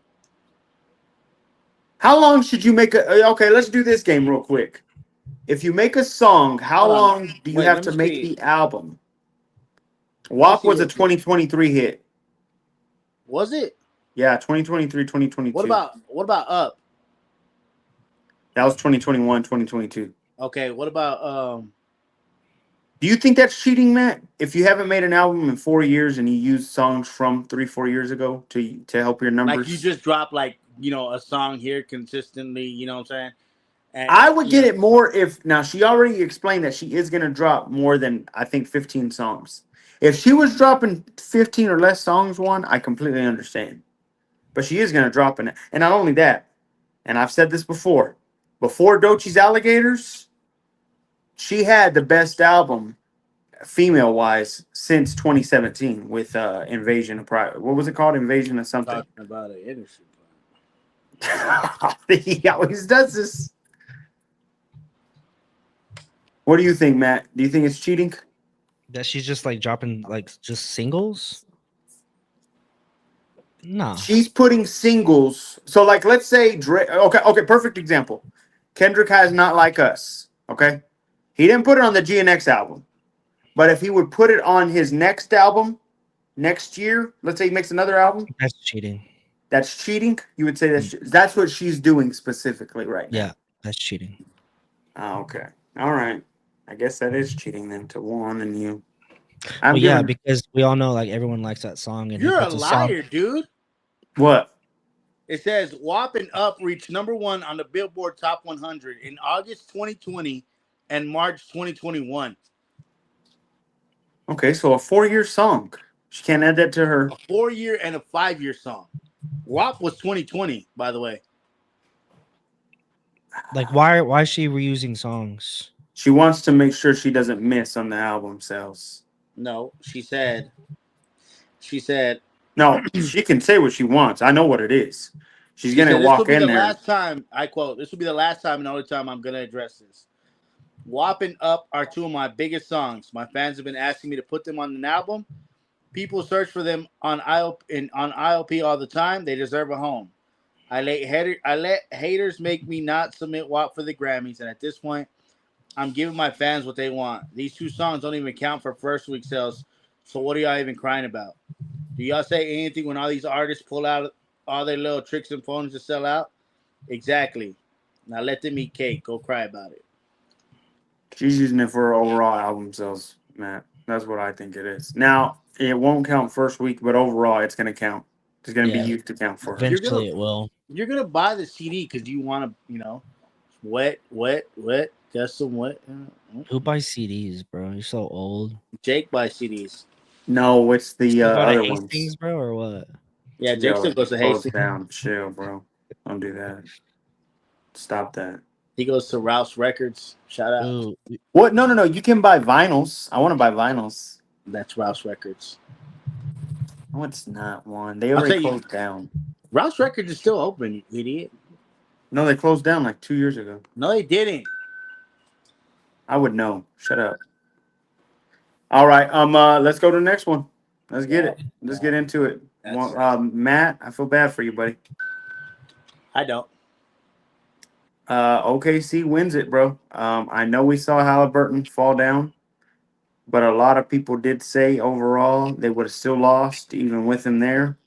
How long should you make a? Okay, let's do this game real quick. If you make a song, how Hold on. long do you Wait, have let to me make see. the album? WAP see was a real quick. 2023 hit. Was it? Yeah, 2023, 2022. What about Up? That was 2021, 2022. Okay, what about Do you think that's cheating, Matt? If you haven't made an album in 4 years and you use songs from 3-4 years ago to help your numbers, like you just drop a song here consistently, you know what I'm saying? And I would get it more if now she already explained that she is going to drop more than I think 15 songs. If she was dropping 15 or less songs, I completely understand. But she is going to drop in it. And not only that, and I've said this before Doechie's Alligators, she had the best album female wise since 2017 with Invasion of Private. What was it called? Invasion of something. Talking about an industry. He always does this. What do you think, Matt? Do you think it's cheating? That she's just like dropping like just singles? No. She's putting singles. So, like, let's say Drake. Okay, perfect example. Kendrick has Not Like Us. Okay, he didn't put it on the GNX album, but if he would put it on his next album next year, let's say he makes another album, That's cheating. that's cheating. You would say that's what she's doing specifically right now. Yeah, that's cheating. Oh, okay. All right. I guess that is cheating then to Juan and you. Well, yeah, because we all know like everyone likes that song and he You're a puts liar, dude. What? It says WAP and Up reached #1 on the Billboard Top 100 in August 2020 and March 2021. Okay, so a 4-year song. She can't add that to her. A 4-year and a 5-year song. WAP was 2020, by the way. Like why is she reusing songs? She wants to make sure she doesn't miss on the album sales. No, she said. No, she can say what she wants. I know what it is. She's She gonna said, walk this will be in the there. last time, I quote, this will be the last time and only time I'm gonna address this. WAP and Up are two of my biggest songs. My fans have been asking me to put them on an album. People search for them on IOP all the time. They deserve a home. I let haters make me not submit WAP for the Grammys, and at this point, I'm giving my fans what they want. These two songs don't even count for first week sales, so what are y'all even crying about? Do y'all say anything when all these artists pull out all their little tricks and phones to sell out? Exactly. Now let them eat cake. Go cry about it. She's using it for overall album sales, Matt. That's what I think it is. Now, it won't count first week, but overall, it's going to count. It's going to be Yeah, used to count for her. eventually it will. You're gonna buy the CD because you want to, wet, wet, wet. Just some wet. Who buys CDs, bro? You're so old. Jake buys CDs. No, it's You the still go to other Hastings, ones. bro, or what? Yeah, Jake Yo, still goes to close Hastings. down. Chill, bro. Don't do that. Stop that. He goes to Ralph's Records. Shout out. Ooh, What? No. You can buy vinyls. I want to buy vinyls. That's Ralph's Records. No, it's not one. They I'll already tell you, closed down. Ralph's Records is still open, you idiot. No, they closed down like 2 years ago. No, they didn't. I would know. Shut up. All right. Let's go to the next one. Let's get it. Let's get into it. Matt, I feel bad for you, buddy. I don't. OKC wins it, bro. I know we saw Halliburton fall down, but a lot of people did say overall they would have still lost even with him there.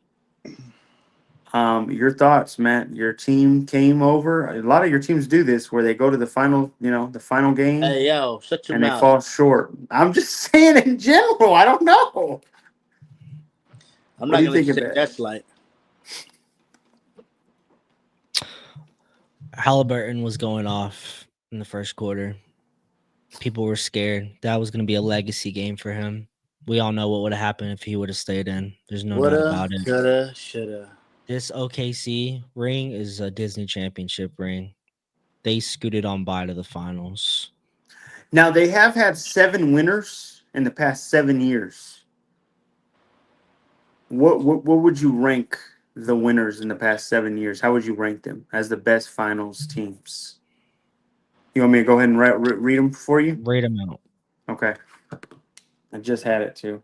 Your thoughts, Matt? Your team came over. A lot of your teams do this where they go to the final, the final game, Hey, yo, shut your and they mouth. fall short. I'm just saying in general. I don't know. I'm What not do you going to think say of that? that's light. Halliburton was going off in the first quarter. People were scared. That was going to be a legacy game for him. We all know what would have happened if he would have stayed in. There's no doubt about it. Coulda, shoulda. This OKC ring is a Disney championship ring. They scooted on by to the finals. Now they have had 7 winners in the past 7 years. What would you rank the winners in the past 7 years? How would you rank them as the best finals teams? You want me to go ahead and read them for you? Rate them out. Okay. I just had it too.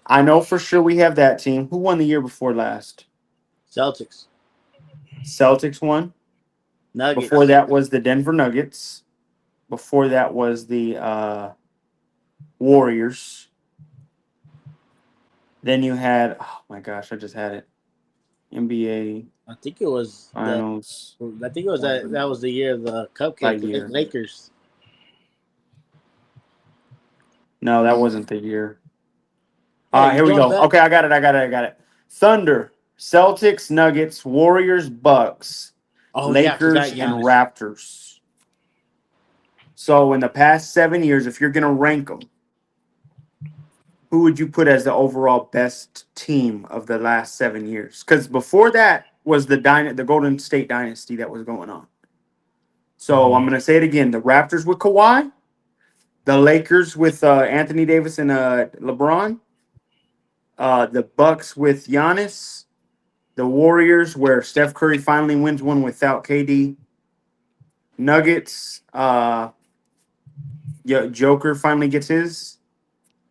I know for sure we have that team. Who won the year before last? Celtics. Celtics won. Nuggets. Before that was the Denver Nuggets. Before that was the Warriors. Then you had, oh my gosh, I just had it. NBA I think it was Finals. that was the year of the cupcake year. Lakers. No, that wasn't the year. Hey, Here we going go. back- Okay, I got it. Thunder, Celtics, Nuggets, Warriors, Bucks, Oh yeah, I Lakers, forgot and Giannis. Raptors. So in the past 7 years, if you're going to rank them, who would you put as the overall best team of the last 7 years? Because before that was the Golden State Dynasty that was going on. So I'm going to say it again. The Raptors with Kawhi, the Lakers with Anthony Davis and LeBron, the Bucks with Giannis, the Warriors where Steph Curry finally wins one without KD, Nuggets, Joker finally gets his,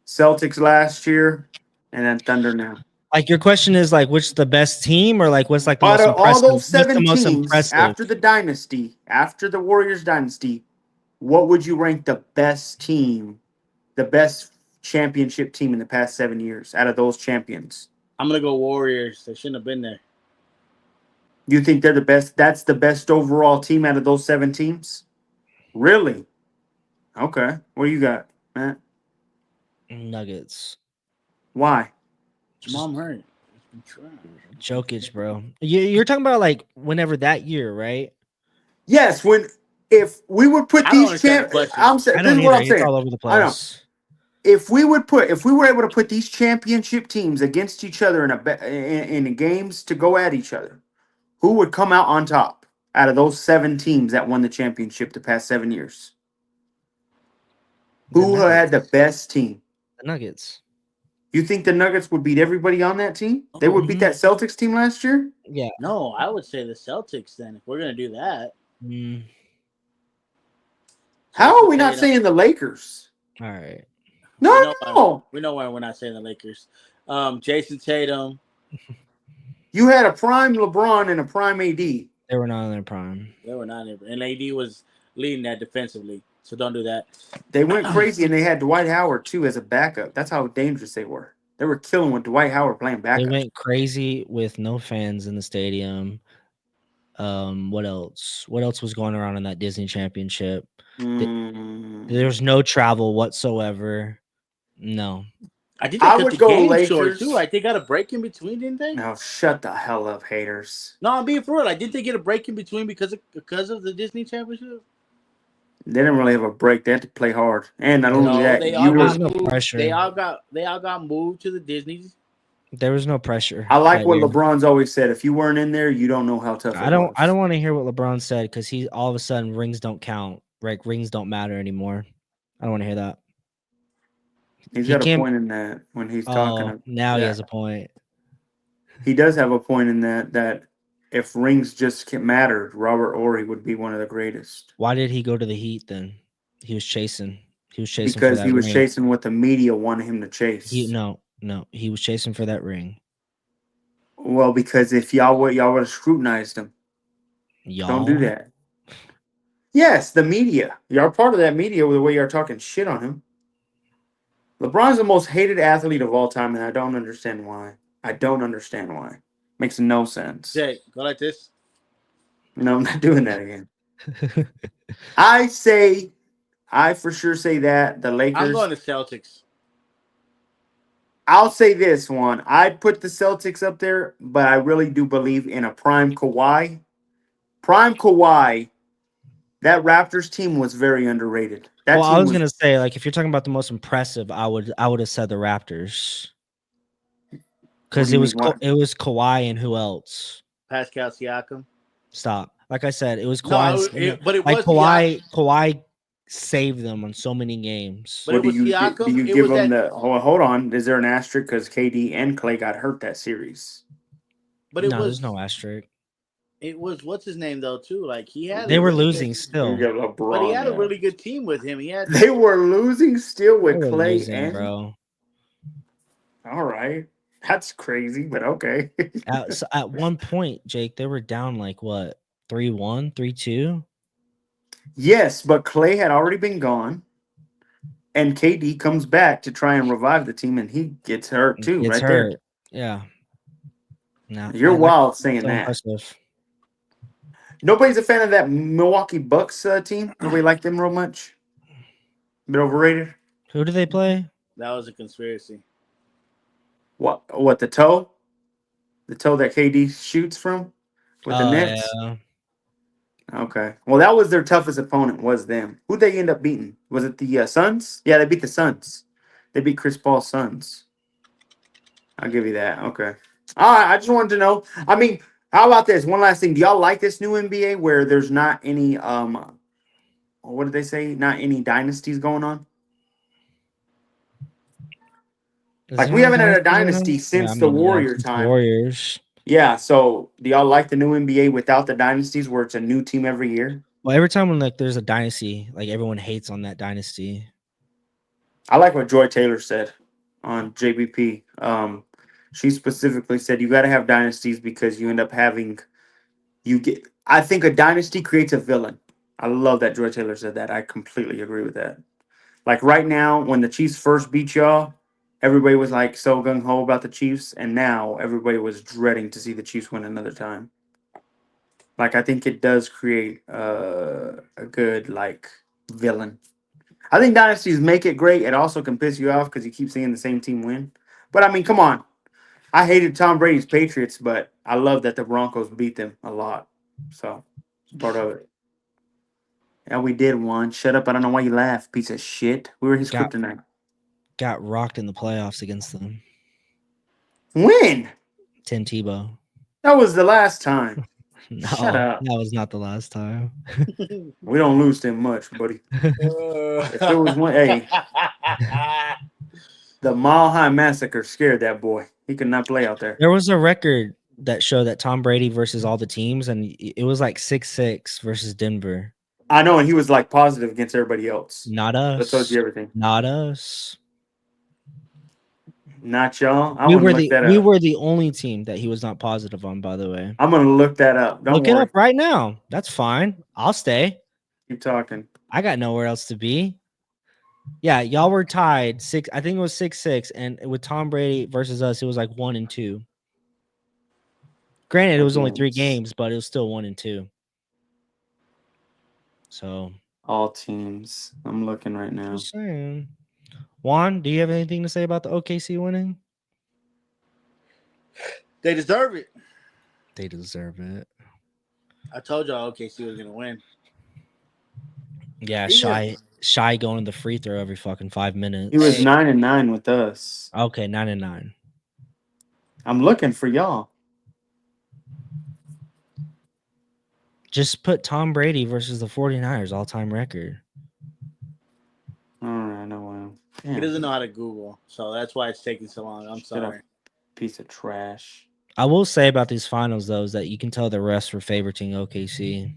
Celtics last year, and then Thunder now. Like your question is like, which the best team, or like what's like the Out most of all impressive? those What's the 7 most teams impressive? after the dynasty, after the Warriors dynasty, what would you rank the best team, the best championship team in the past 7 years out of those champions? I'm gonna go Warriors. They shouldn't have been there. You think they're the best? That's the best overall team out of those 7 teams? Really? Okay. What do you got, Matt? Nuggets. Why? Mom hurt. Jokic, bro. You're talking about like whenever that year, right? Yes, if we would put I don't these understand the question. I'm saying I this don't is what either. I'm It's saying. all over the I know. place. If we were able to put these championship teams against each other in games to go at each other, who would come out on top out of those 7 teams that won the championship the past 7 years? Who had the best team? The Nuggets. You think the Nuggets would beat everybody on that team? They would beat that Celtics team last year? Yeah. No, I would say the Celtics then. If we're gonna do that, Mm. How are we not saying the Lakers? All right. No. We know why we're not saying the Lakers. Jason Tatum. You had a prime LeBron and a prime AD. They were not in their prime. They were not, and AD was leading that defensively. So don't do that. They went crazy, and they had Dwight Howard too as a backup. That's how dangerous they were. They were killing with Dwight Howard playing backup. They went crazy with no fans in the stadium. What else? What else was going around in that Disney championship? There's no travel whatsoever. No. I think they cut the game short too. Like they got a break in between, didn't they? No, shut the hell up, haters. No, I'm being for real. Like, didn't they get a break in between because of the Disney championship? They didn't really have a break. They had to play hard, and not only that, they all got moved. They all got moved to the Disney's. There was no pressure. I like what LeBron's always said. If you weren't in there, you don't know how tough it was. I don't want to hear what LeBron said because he all of a sudden rings don't count. Like rings don't matter anymore. I don't want to hear that. He's got a point in that when he's talking. Now he has a point. He does have a point in that if rings just mattered, Robert Horry would be one of the greatest. Why did he go to the Heat then? He was chasing. Because he was chasing what the media wanted him to chase. No, he was chasing for that ring. Well, because if y'all would have scrutinized him. Don't do that. Yes, the media. You're part of that media with the way you're talking shit on him. LeBron's the most hated athlete of all time, and I don't understand why. Makes no sense. Jay, go like this. No, I'm not doing that again. I for sure say that the Lakers. I'm going to Celtics. I'll say this one. I'd put the Celtics up there, but I really do believe in a prime Kawhi. Prime Kawhi, that Raptors team was very underrated. I was gonna say, like, if you're talking about the most impressive, I would have said the Raptors. Because it was Kawhi and who else? Pascal Siakam. Stop. Like I said, it was Kawhi. No, but it like was Kawhi saved them on so many games. But do you give them the hold on? Is there an asterisk because KD and Clay got hurt that series? But there's no asterisk. It was what's his name though too. Like they were losing still, but he had a really good team with him. They were losing still with Clay and bro. All right, that's crazy, but okay. At one point, Jake, they were down like what 3-1, 3-2. Yes, but Clay had already been gone, and KD comes back to try and revive the team, and he gets hurt too. There. Yeah. No, you're wild saying that. Impressive. Nobody's a fan of that Milwaukee Bucks team. Nobody liked them real much. Bit overrated. Who do they play? That was a conspiracy. What the toe? The toe that KD shoots from with the Nets? Yeah. Okay. Well, that was their toughest opponent, was them. Who'd they end up beating? Was it the Suns? Yeah, they beat the Suns. They beat Chris Paul's Suns. I'll give you that. Okay. All right. I just wanted to know. I mean, how about this? One last thing. Do y'all like this new NBA where there's not any what did they say? Not any dynasties going on? Like we haven't had a dynasty since the Warrior time. Warriors. Yeah, so do y'all like the new NBA without the dynasties where it's a new team every year? Well, every time when like there's a dynasty, like everyone hates on that dynasty. I like what Joy Taylor said on JBP. She specifically said you got to have dynasties because you end up having I think a dynasty creates a villain. I love that Joy Taylor said that. I completely agree with that. Like right now, when the Chiefs first beat y'all, everybody was like so gung-ho about the Chiefs, and now everybody was dreading to see the Chiefs win another time. Like, I think it does create a good, like, villain. I think dynasties make it great. It also can piss you off because you keep seeing the same team win. But, I mean, come on. I hated Tom Brady's Patriots, but I love that the Broncos beat them a lot. So, it's part of it. Yeah, we did one. Shut up. I don't know why you laugh, piece of shit. We were his kryptonite. Got rocked in the playoffs against them. When? Tim Tebow. That was the last time. No, shut up. That was not the last time. We don't lose them much, buddy. If it was one, hey, the Mile High Massacre scared that boy. He could not play out there. There was a record that showed that Tom Brady versus all the teams, and it was like 6-6 versus Denver. I know, and he was like positive against everybody else. Not That tells us. you everything. Not us. Not y'all. I We want to were look the that we up. were the only team that he was not positive on, by the way. I'm gonna look that up. Don't Look it worry. up right now. That's fine. I'll stay. Keep talking. I got nowhere else to be. Yeah, y'all were tied 6. I think it was 6-6, and with Tom Brady versus us, it was like 1-2. Granted, it was only 3 games, but it was still 1-2. So All teams. I'm looking right now. just saying. Juan, do you have anything to say about the OKC winning? They deserve it. They deserve it. I told y'all OKC was gonna win. Yeah, Yeah. Shy going to the free throw every fucking 5 minutes. He was 9-9 with us. Okay, 9-9. I'm looking for y'all. Just put Tom Brady versus the 49ers all-time record. All right, no way. He doesn't know how to Google, so that's why it's taking so long. I'm sorry. Piece of trash. I will say about these finals though is that you can tell the refs were favoriting OKC.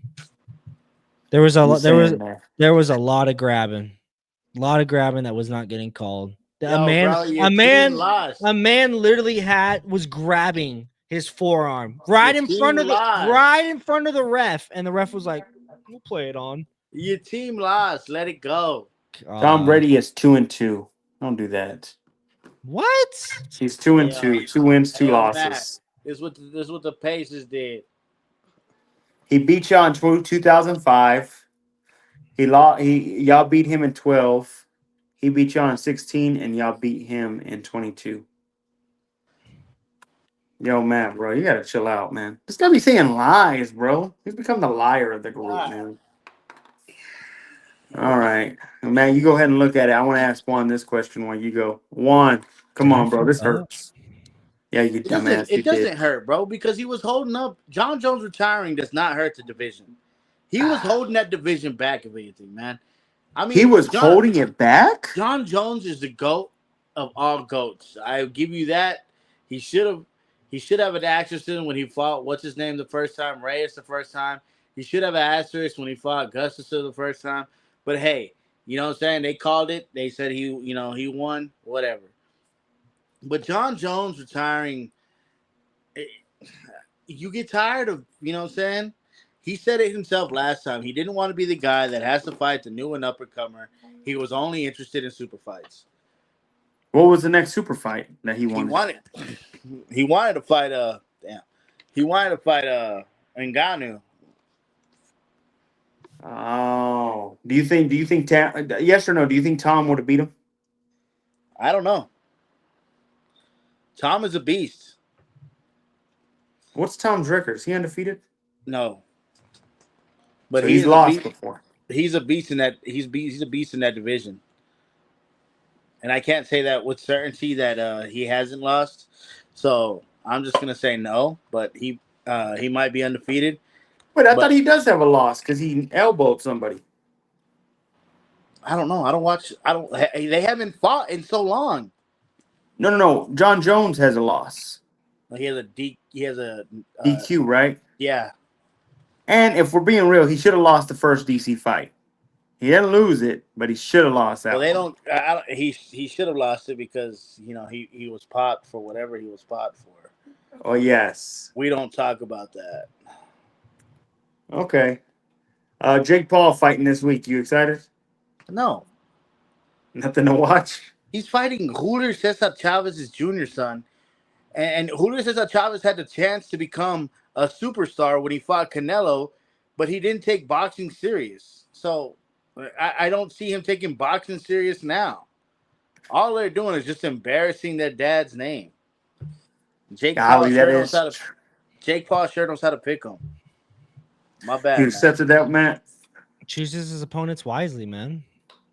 There was a lot. There was a lot of grabbing, that was not getting called. Yo, bro, your team lost. A man literally was grabbing his forearm right in front of the ref, and the ref was like, "We'll play it on." Your team lost. Let it go. Tom Brady is 2-2. Don't do that. What? He's 2-2. 2 wins, 2 losses. Matt, this is what the Pacers did. He beat y'all in 2005. Y'all beat him in 12. He beat y'all in 16, and y'all beat him in 22. Yo, Matt, bro, you gotta chill out, man. This guy be saying lies, bro. He's become the liar of the group, man. All right, man, you go ahead and look at it. I want to ask Juan this question while you go. Juan, come on, bro. This hurts. Yeah, you dumbass. It doesn't hurt, bro, because he was holding up. John Jones retiring does not hurt the division. He was holding that division back, if anything, man. I mean, he was holding it back. John Jones is the GOAT of all GOATs. I give you that. He should have an asterisk when he fought what's his name the first time, Reyes the first time. He should have an asterisk when he fought Gustafsson the first time. But hey, you know what I'm saying? They called it. They said he won, whatever. But John Jones retiring, you get tired of, you know what I'm saying? He said it himself last time. He didn't want to be the guy that has to fight the new and uppercomer. He was only interested in super fights. What was the next super fight that he wanted? He wanted to fight Ngannou. Oh, do you think yes or no? Do you think Tom would have beat him? I don't know. Tom is a beast. What's Tom's record? Is he undefeated? No. But so he's lost before. He's a beast in that he's a beast in that division. And I can't say that with certainty that he hasn't lost. So I'm just gonna say no, but he might be undefeated. Wait, I thought he does have a loss because he elbowed somebody. I don't know. They haven't fought in so long. No. John Jones has a loss. He has a DQ, right? Yeah. And if we're being real, he should have lost the first DC fight. He didn't lose it, but he should have lost that. Well, they don't. He should have lost it because he was popped for whatever he was popped for. Oh yes. We don't talk about that. Okay. Jake Paul fighting this week. You excited? No. Nothing to watch. He's fighting Julio Cesar Chavez's junior son, and Julio Cesar Chavez had the chance to become a superstar when he fought Canelo, but he didn't take boxing serious. So I don't see him taking boxing serious now. All they're doing is just embarrassing their dad's name. Jake Paul sure knows how to pick him. My bad. You accepted that, Matt? Chooses his opponents wisely, man.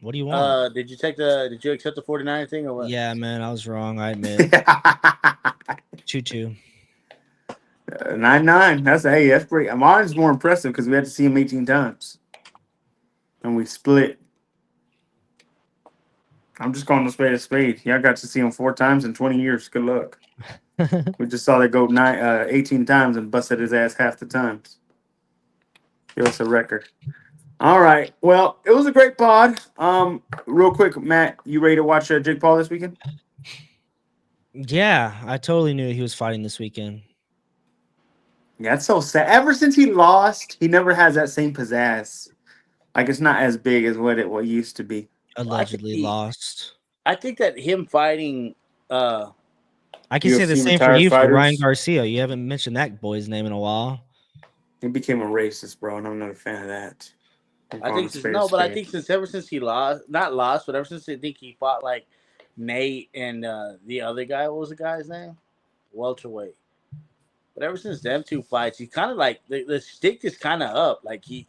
What do you want? Did you accept the 49 thing or what? Yeah, man, I was wrong. I admit. 2-2. 9-9. That's great. Mine's more impressive because we had to see him 18 times. And we split. I'm just calling a spade. Y'all got to see him 4 times in 20 years. Good luck. We just saw that go 18 times and busted his ass half the times. Give us a record. All right. Well, it was a great pod. Real quick, Matt, you ready to watch Jake Paul this weekend? Yeah, I totally knew he was fighting this weekend. Yeah, it's so sad. Ever since he lost, he never has that same pizzazz. Like it's not as big as what used to be. Allegedly lost. I think that him fighting. I can say the UFC same for retired you for Ryan fighters. Garcia. You haven't mentioned that boy's name in a while. He became a racist, bro, and I'm not a fan of that. I think I think ever since he lost, not lost, but ever since I think he fought like Nate and the other guy. What was the guy's name? Welterweight. But ever since them two fights, he kind of like the stick is kind of up. Like he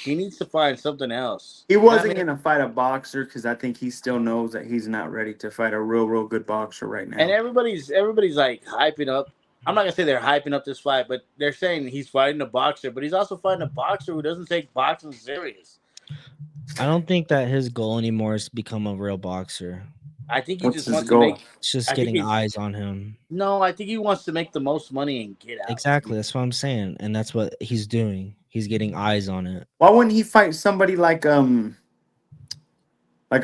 needs to find something else. He wasn't gonna fight a boxer because I think he still knows that he's not ready to fight a real good boxer right now. And everybody's like hyping up. I'm not gonna say they're hyping up this fight, but they're saying he's fighting a boxer, but he's also fighting a boxer who doesn't take boxing serious. I don't think that his goal anymore is to become a real boxer. I think he just wants goal? to make. It's just getting eyes on him. No, I think he wants to make the most money and get out. Exactly, that's what I'm saying, and that's what he's doing. He's getting eyes on it. Why wouldn't he fight somebody like I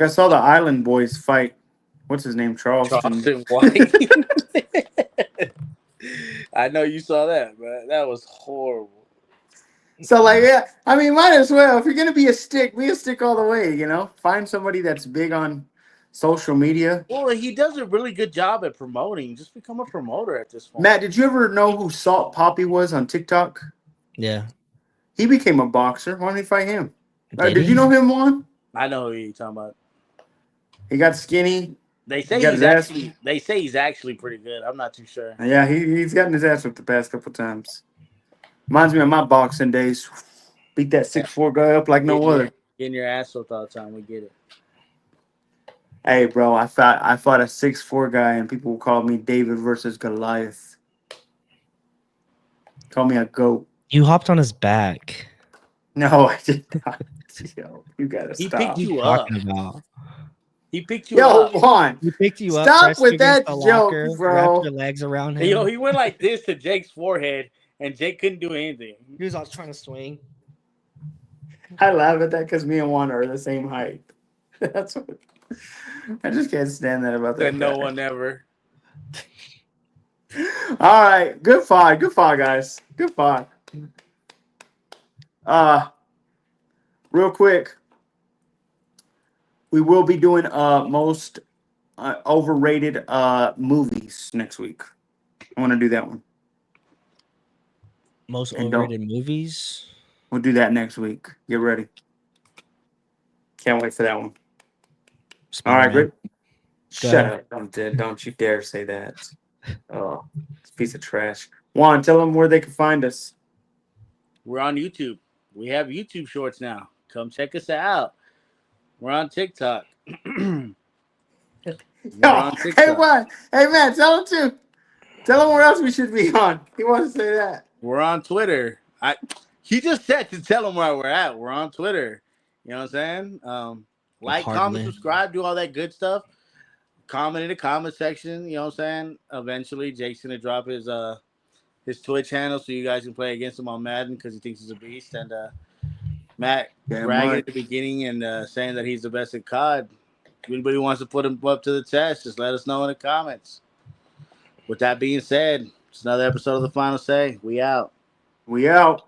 saw the Island Boys fight. What's his name? Charleston White. I know you saw that, but that was horrible. So like, yeah, I mean, might as well. If you're gonna be a stick all the way. You know, find somebody that's big on social media. Well, he does a really good job at promoting. Just become a promoter at this point. Matt, did you ever know who Salt Poppy was on TikTok? Yeah, he became a boxer. Why don't he fight him? Did you know him, Juan? I know who you're talking about. He got skinny. They say he's actually pretty good. I'm not too sure. Yeah, he's gotten his ass whipped the past couple times. Reminds me of my boxing days. Beat that 6'4" guy up like no other. Getting your ass whipped all the time. We get it. Hey, bro, I fought a 6'4" guy, and people called me David versus Goliath. Call me a goat. You hopped on his back. No, I did not. Yo, you gotta He stop. picked you up. He picked you up. Yo, Juan. He picked you up. Stop with that joke, bro. Wrapped your legs around him. Yo, he went like this to Jake's forehead, and Jake couldn't do anything. He was all trying to swing. I laugh at that because me and Juan are the same height. That's what. I just can't stand that about that. No one ever. All right, good fight, guys. Good fight. Real quick, we will be doing most overrated movies next week. I want to do that one. Most overrated movies. We'll do that next week. Get ready. Can't wait for that one. All right, great. Shut up! Don't you dare say that. Oh, it's a piece of trash. Juan, tell them where they can find us. We're on YouTube. We have YouTube shorts now. Come check us out. We're on TikTok. Hey, what? Hey, man, tell them too. Tell them where else we should be on. He wants to say that. We're on Twitter. He just said to tell them where we're at. We're on Twitter. You know what I'm saying? Like, comment, subscribe, do all that good stuff. Comment in the comment section. You know what I'm saying? Eventually, Jake's gonna drop his Twitch channel so you guys can play against him on Madden because he thinks he's a beast. And Matt bragging at the beginning and saying that he's the best at COD. If anybody wants to put him up to the test, just let us know in the comments. With that being said, it's another episode of The Final Say. We out. We out.